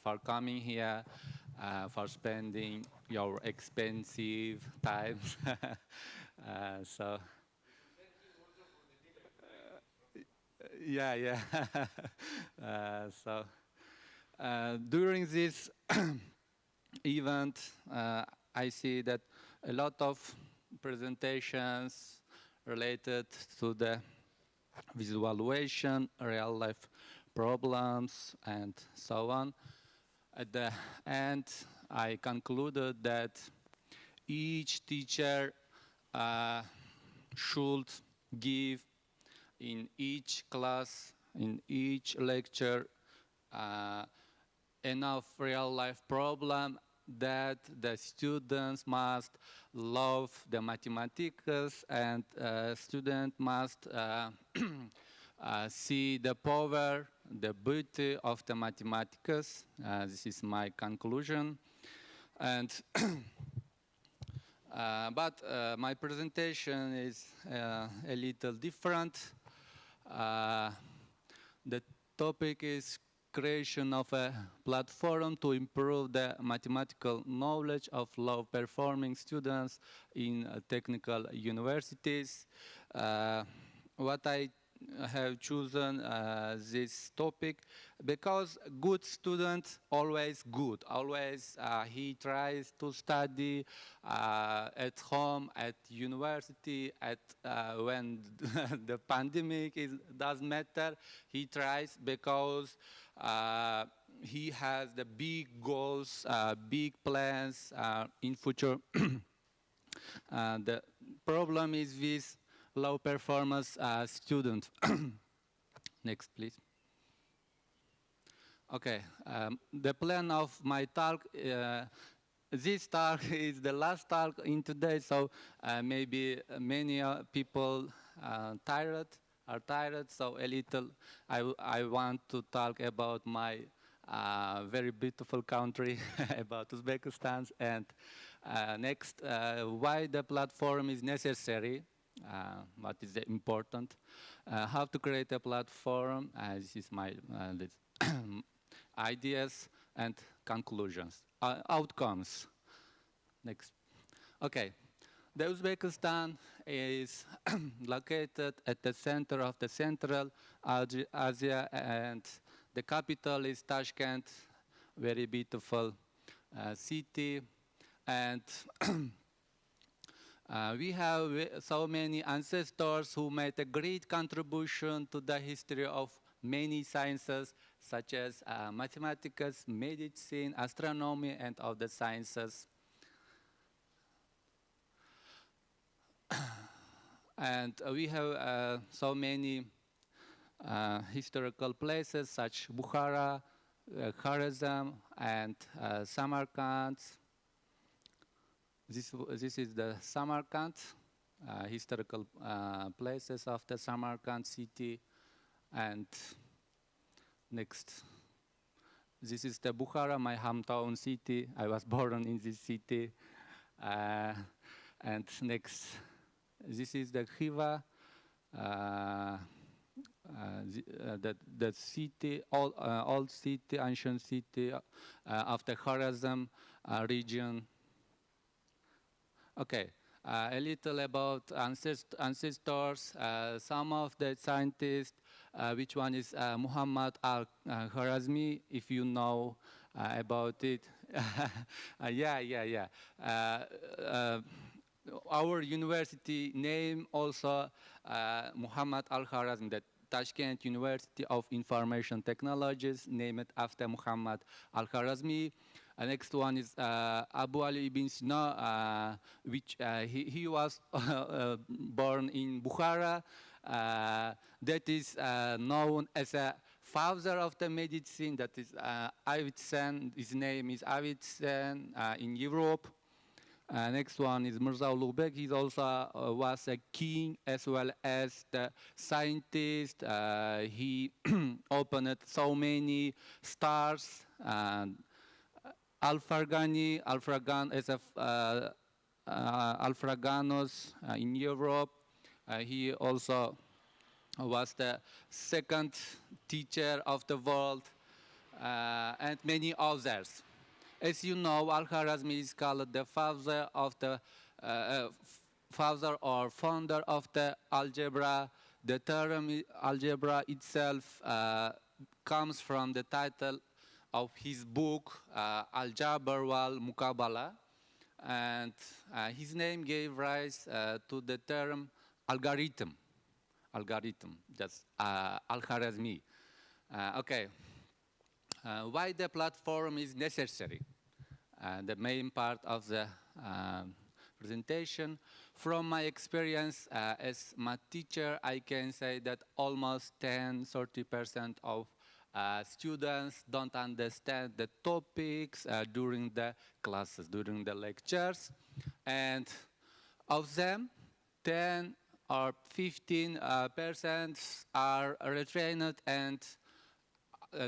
[SPEAKER 7] for coming here, for spending your expensive time. So yeah. So during this event, I see that a lot of presentations related to the visualization, real life problems, and so on. At the end, I concluded that each teacher should give in each class, in each lecture, enough real-life problem that the students must love the mathematics, and students must see the power, the beauty of the mathematics. This is my conclusion. And but my presentation is a little different. The topic is creation of a platform to improve the mathematical knowledge of low-performing students in technical universities. What I have chosen this topic because good student always good, always he tries to study at home, at university, at when the pandemic doesn't matter, he tries because he has the big goals, big plans in future. The problem is with low performance student. Next, please. Okay, the plan of my talk, this talk is the last talk in today, so maybe many people are tired, so a little, I want to talk about my very beautiful country, about Uzbekistan, and next, why the platform is necessary. What is important, how to create a platform, this is my ideas and conclusions, outcomes. Next. Okay, the Uzbekistan is located at the center of the Central Asia, and the capital is Tashkent, very beautiful city, and we have so many ancestors who made a great contribution to the history of many sciences, such as mathematics, medicine, astronomy, and other sciences. And we have so many historical places, such Bukhara, Khwarezm, and Samarkand. This is the Samarkand, historical places of the Samarkand city. And next, this is the Bukhara, my hometown city. I was born in this city. And next, this is the Khiva, the city, old city, ancient city of the Khwarezm region. Okay, a little about ancestors. Some of the scientists, which one is Muhammad al-Khwarizmi, if you know about it. Yeah. Our university name also Muhammad al-Khwarizmi, the Tashkent University of Information Technologies, named after Muhammad al-Khwarizmi. Next one is Abu Ali ibn Sina, which he was born in Bukhara. That is known as a father of the medicine. That is Avicen. His name is Avicen in Europe. Next one is Mirza Ulugh. He also was a king as well as the scientist. He opened so many stars. Alfragan is a Alfraganus in Europe. He also was the second teacher of the world, and many others. As you know, Al-Khwarizmi is called the father of the father or founder of the algebra. The term algebra itself comes from the title of his book, Al-Jabr wal-Muqabala, and his name gave rise to the term algorithm, just Al-Khwarizmi. Okay, why the platform is necessary? The main part of the presentation. From my experience as math teacher, I can say that almost 10–30% of students don't understand the topics during the classes, during the lectures. And of them, 10 or 15% are retrained, and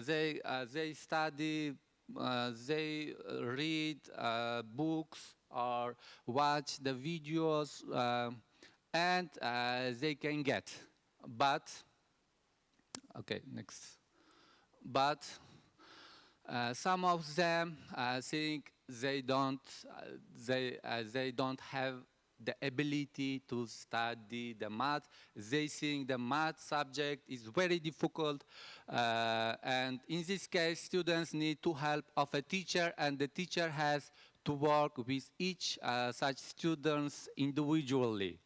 [SPEAKER 7] they study, they read books or watch the videos, and they can get. But Okay, next. But some of them think they don't have the ability to study the math. They think the math subject is very difficult, and in this case, students need to help of a teacher, and the teacher has to work with each such students individually.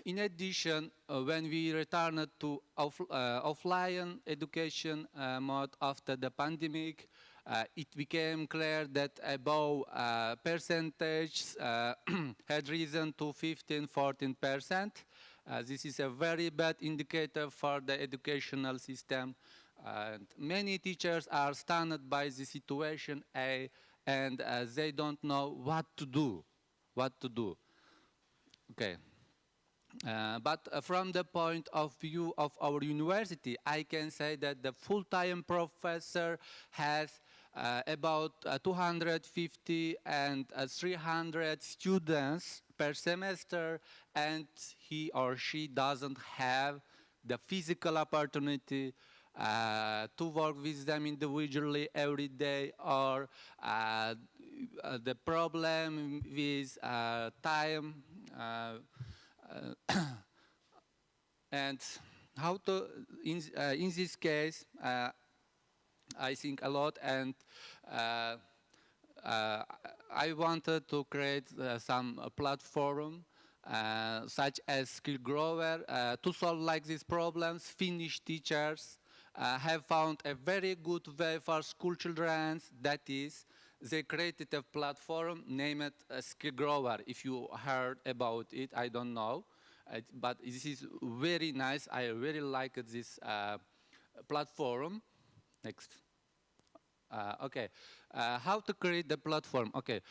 [SPEAKER 7] In addition, when we returned to offline education mode after the pandemic, it became clear that above percentage had risen to 15–14%. This is a very bad indicator for the educational system. Many teachers are stunned by the situation, and they don't know what to do. Okay. But from the point of view of our university, I can say that the full-time professor has about 250 and 300 students per semester, and he or she doesn't have the physical opportunity to work with them individually every day, or the problem with time. And how to, in this case, I think a lot, and I wanted to create some platform such as Skill Grower to solve like these problems. Finnish teachers have found a very good way for school children, that is, they created a platform named Skill Grower. If you heard about it, I don't know. But this is very nice. I really like this platform. Next. Okay. How to create the platform? Okay.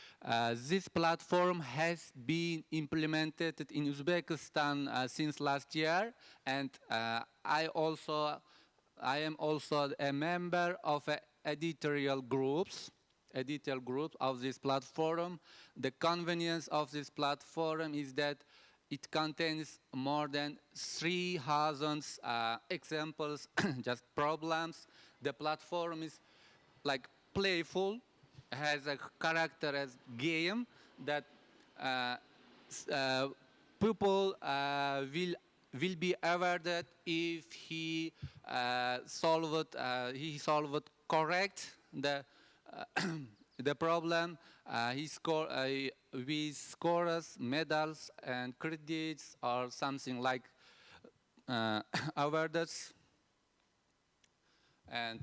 [SPEAKER 7] This platform has been implemented in Uzbekistan since last year, and I am also a member of editorial groups of this platform. The convenience of this platform is that it contains more than 3,000 examples, just problems. The platform is like playful, has a character as game that people will be aware that if he solved correct the problem, we scores medals and credits or something like awards. And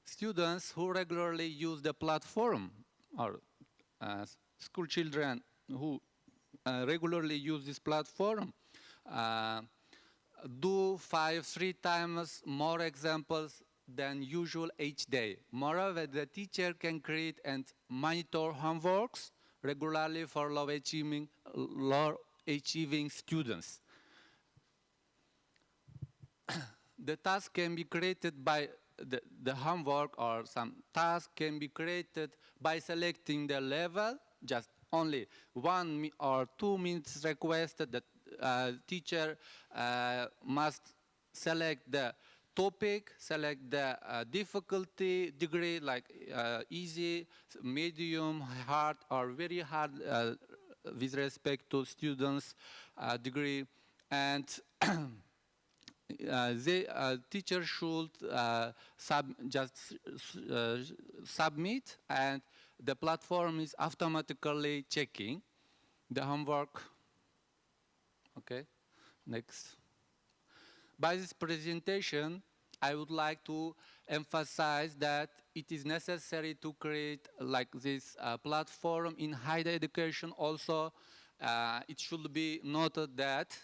[SPEAKER 7] students who regularly use the platform, or school children who regularly use this platform, do 3 times more examples than usual each day. Moreover, the teacher can create and monitor homeworks regularly for low achieving students. The task can be created by the homework, or some task can be created by selecting the level, just only 1 or 2 minutes requested. The teacher must select the topic, select the difficulty degree, like easy, medium, hard, or very hard with respect to students' degree. And the teacher should submit, and the platform is automatically checking the homework. Okay, next. By this presentation, I would like to emphasize that it is necessary to create like this platform in higher education. Also, it should be noted that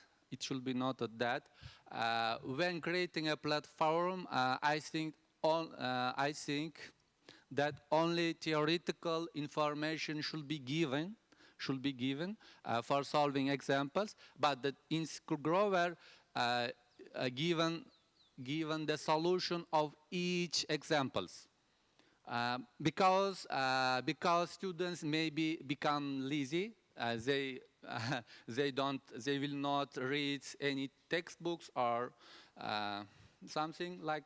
[SPEAKER 7] when creating a platform, I think that only theoretical information should be given for solving examples, but that in Skill Grower, given the solution of each examples, because students maybe become lazy they will not read any textbooks or something like.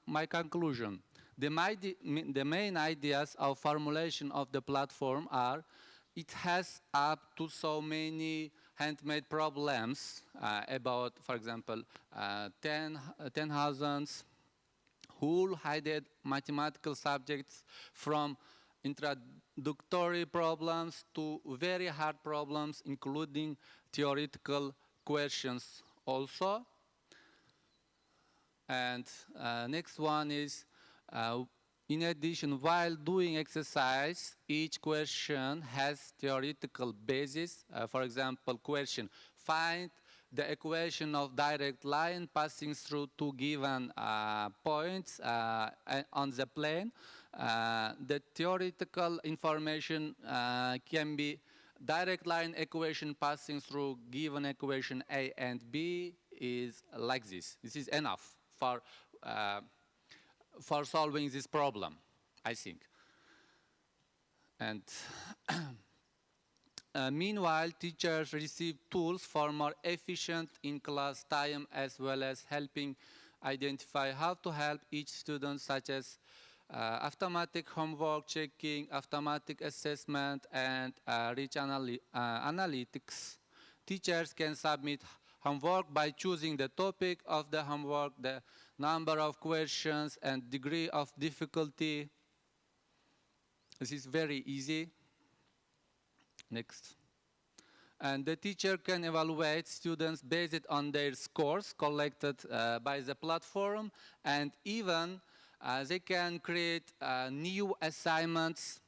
[SPEAKER 7] My conclusion. The main ideas of formulation of the platform are, it has up to so many handmade problems about, for example, 10,000 whole-headed mathematical subjects, from introductory problems to very hard problems, including theoretical questions also. And next one is, in addition, while doing exercise, each question has theoretical basis. For example, question, find the equation of direct line passing through two given points on the plane. The theoretical information can be direct line equation passing through given equation A and B is like this. This is enough for solving this problem, I think. And meanwhile, teachers receive tools for more efficient in-class time, as well as helping identify how to help each student, such as automatic homework checking, automatic assessment, and rich analytics. Teachers can submit homework by choosing the topic of the homework, the number of questions, and degree of difficulty. This is very easy. Next. And the teacher can evaluate students based on their scores collected by the platform, and even they can create new assignments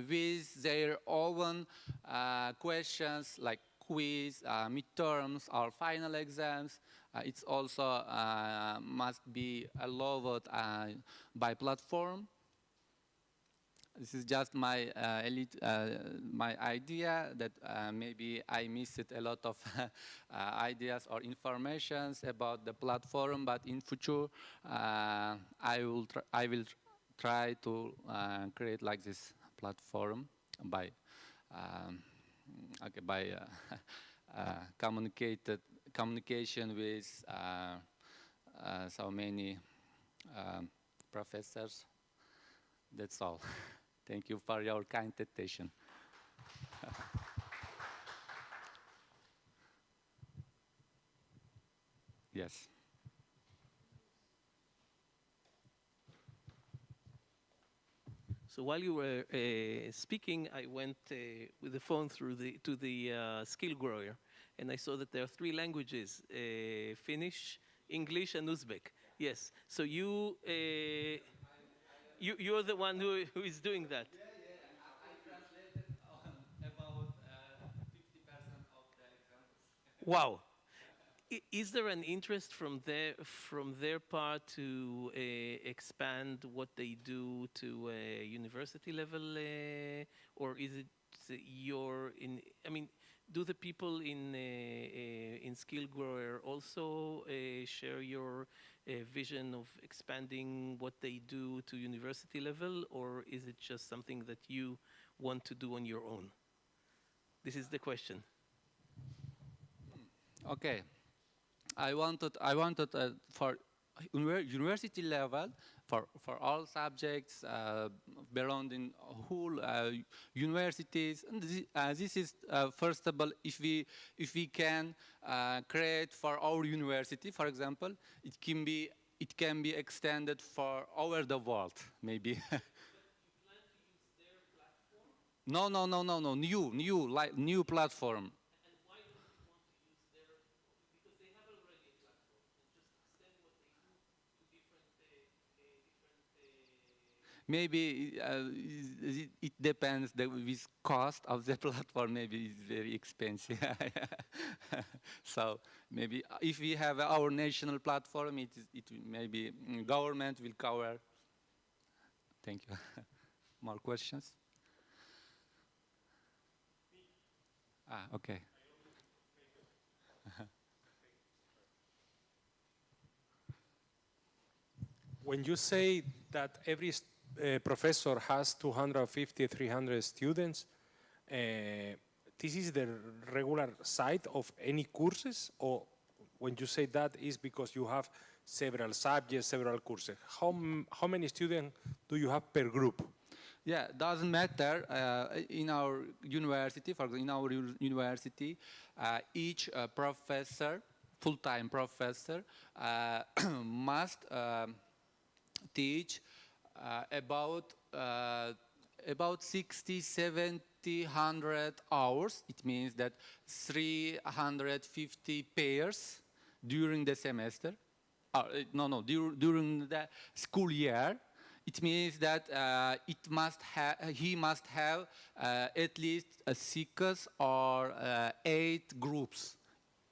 [SPEAKER 7] with their own questions, like quiz, midterms, or final exams. It's also must be allowed by platform. This is just my my idea that maybe I missed a lot of ideas or informations about the platform, but in future I will try to create like this platform by communication with so many professors. That's all. Thank you for your kind attention. Yes.
[SPEAKER 8] So while you were speaking, I went with the phone to the skill grower, and I saw that there are 3 languages: Finnish, English, and Uzbek. Yes. So you're the one who is doing that.
[SPEAKER 7] I translated about 50% of the examples.
[SPEAKER 8] Wow. Is there an interest from their part to expand what they do to a university level, or is it I mean, do the people in Skill Grower also share your vision of expanding what they do to university level, or is it just something that you want to do on your own? This is the question.
[SPEAKER 7] Okay. I wanted for university level, for all subjects belonging whole universities. And this is first of all, if we can create for our university, for example, it can be extended for over the world, maybe. No. New platform. Maybe it depends. With cost of the platform, maybe it's very expensive. So maybe if we have our national platform, it maybe government will cover. Thank you. More questions? Okay.
[SPEAKER 6] When you say that every professor has 250, 300 students, this is the regular site of any courses, or when you say that is because you have several subjects, several courses. How many students do you have per group?
[SPEAKER 10] Yeah, doesn't matter. In our university, for example, in our university, each professor, full-time professor, must teach about 60, 70, 100 hours. It means that 350 pairs during the semester. During the school year. It means that he must have at least 6 or 8 groups.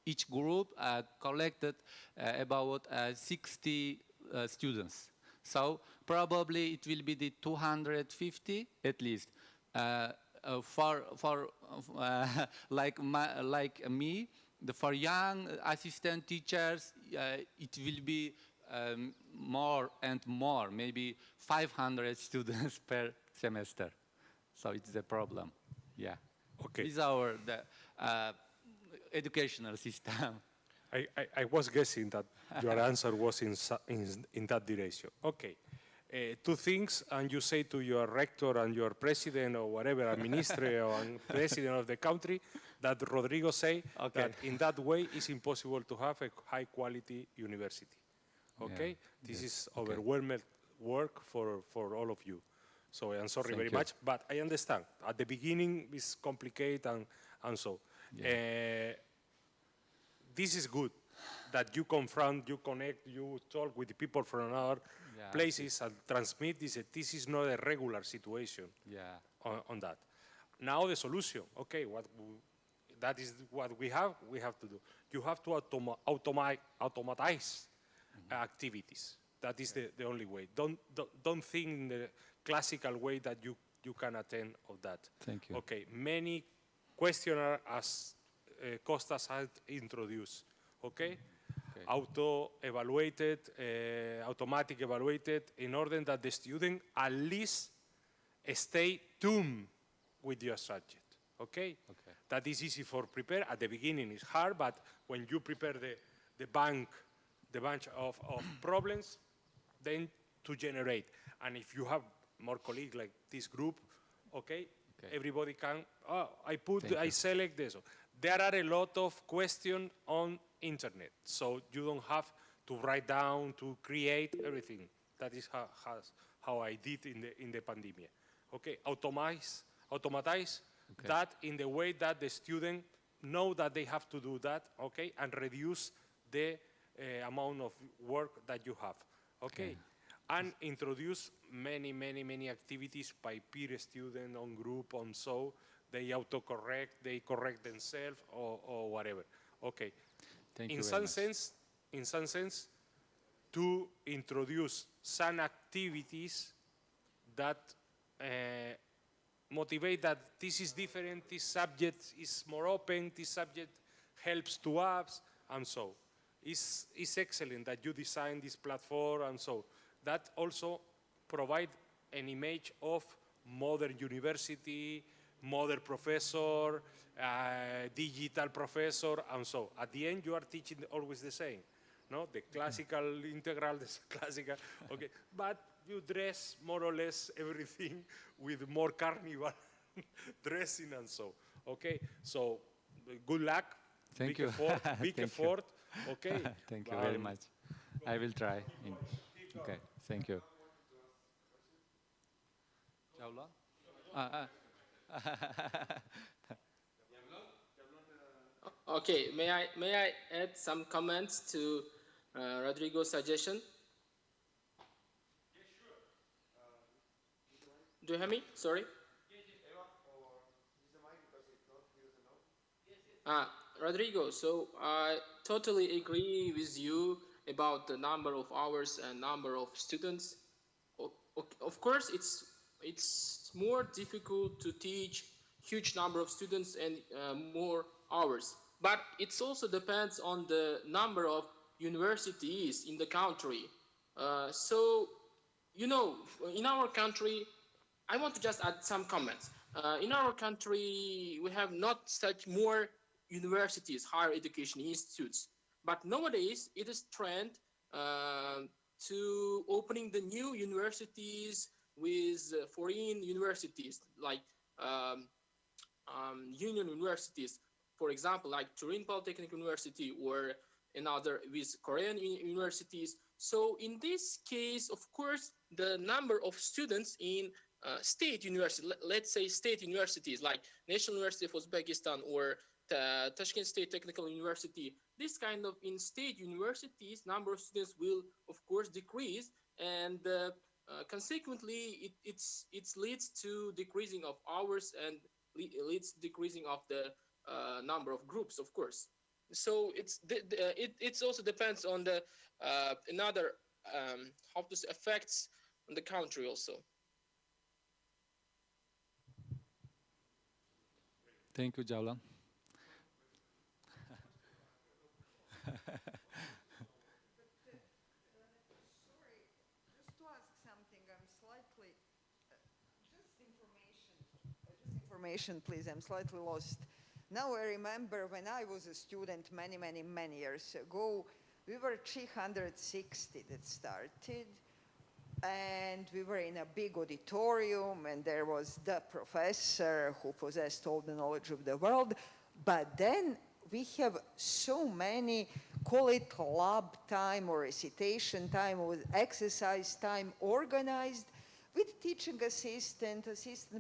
[SPEAKER 10] Each group collected about 60 students. So probably it will be the 250 at least. For like me, for young assistant teachers, it will be more and more, maybe 500 students per semester. So it's the problem. Yeah.
[SPEAKER 6] Okay.
[SPEAKER 10] This is our educational system.
[SPEAKER 6] I was guessing that your answer was in that direction. Okay. 2 things, and you say to your rector and your president or whatever, a minister or president of the country, that Rodrigo say that in that way it's impossible to have a high quality university. Okay?
[SPEAKER 10] Yeah.
[SPEAKER 6] This is overwhelming work for all of you. So I'm sorry very much, but I understand. At the beginning it's complicated and so. Yeah. This is good that you confront, you connect, you talk with the people from other places and transmit this. This is not a regular situation on that. Now the solution, okay, that is what we have to do. You have to automatize activities. That is the only way. Don't think in the classical way that you can attend of that.
[SPEAKER 10] Thank you.
[SPEAKER 6] Okay, many questionnaires as Costas has introduced, okay? Auto-evaluated, automatic evaluated, in order that the student at least stay tuned with your subject, okay? That is easy for prepare. At the beginning it's hard, but when you prepare the bunch of problems, then to generate. And if you have more colleagues like this group, okay. Everybody can, I select this. There are a lot of questions on internet, so you don't have to write down, to create everything. That is how I did in the pandemic. Okay, automatize that in the way that the student know that they have to do that, okay, and reduce the amount of work that you have, okay? And introduce many activities by peer student, on group, on so, they autocorrect, they correct themselves, or whatever, okay?
[SPEAKER 10] Thank you
[SPEAKER 6] in
[SPEAKER 10] very
[SPEAKER 6] some sense, to introduce some activities that motivate that this is different, this subject is more open, this subject helps to us, and so. It's excellent that you design this platform, and so. That also provide an image of modern university, modern professor, digital professor, and so. At the end, you are teaching always the same, no? The classical integral, the classical, okay. But you dress more or less everything with more carnival dressing and so, okay. So, good luck.
[SPEAKER 10] Thank you.
[SPEAKER 6] Big effort, okay.
[SPEAKER 10] Thank you very much. I will try. Okay, thank you.
[SPEAKER 1] Okay, may I add some comments to Rodrigo's suggestion? Yeah, sure. Do you hear me? Sorry. Rodrigo, so I totally agree with you about the number of hours and number of students. Of course, it's more difficult to teach huge number of students and more hours. But it also depends on the number of universities in the country. So you know, in our country, I want to just add some comments. In our country, we have not such more universities, higher education institutes. But nowadays, it is trend uh, to opening the new universities with foreign universities, like um, union universities, for example, like Turin Polytechnic University or another with Korean universities. So in this case, of course, the number of students in state university, let's say state universities like National University of Uzbekistan or Tashkent State Technical University, this kind of in state universities, number of students will of course decrease, and consequently it leads to decreasing of hours and leads decreasing of the number of groups, of course. So it's also depends on the another how to say effects on the country also.
[SPEAKER 7] Thank you, Javlon.
[SPEAKER 2] Just to ask something, I'm slightly, just information, please, I'm slightly lost. Now I remember when I was a student many years ago, we were 360 that started, and we were in a big auditorium, and there was the professor who possessed all the knowledge of the world. But then we have so many, call it lab time or recitation time or exercise time organized with teaching assistant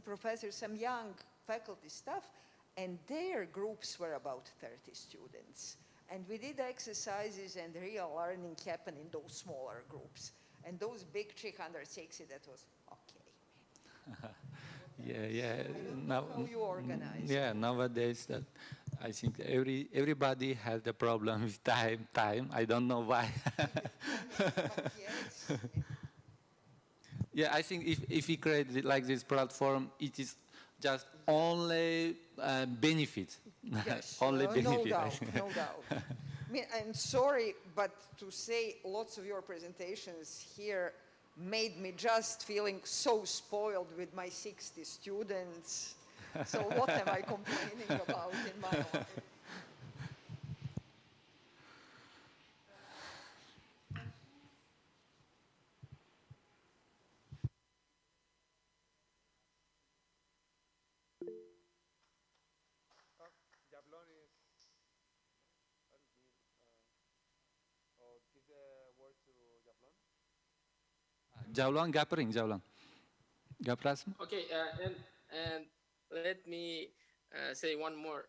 [SPEAKER 2] professors, some young faculty staff, and their groups were about 30 students. And we did exercises, and real learning happened in those smaller groups. And those big 360, that was okay.
[SPEAKER 7] Yeah.
[SPEAKER 2] Now, how you organize?
[SPEAKER 7] Yeah, nowadays that I think everybody has the problem with time. I don't know why.
[SPEAKER 2] Yes.
[SPEAKER 7] Yeah, I think if we create like this platform, it is just only benefit.
[SPEAKER 2] Yes,
[SPEAKER 7] only benefit.
[SPEAKER 2] no doubt. I mean, I'm sorry, but to say lots of your presentations here made me just feeling so spoiled with my 60 students. So what am I complaining about in my life?
[SPEAKER 7] Javlon, Javlon. Gapras?
[SPEAKER 1] Okay, and let me say one more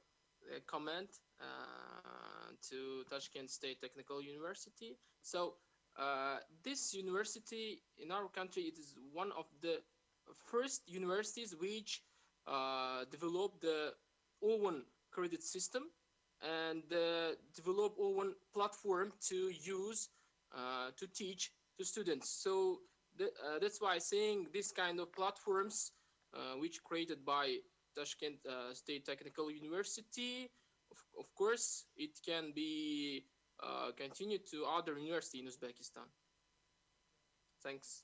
[SPEAKER 1] comment to Tashkent State Technical University. So this university in our country, it is one of the first universities which developed the own credit system and develop own platform to use to teach to students. So that's why saying this kind of platforms which created by Tashkent State Technical University, of course, it can be continued to other university in Uzbekistan. Thanks.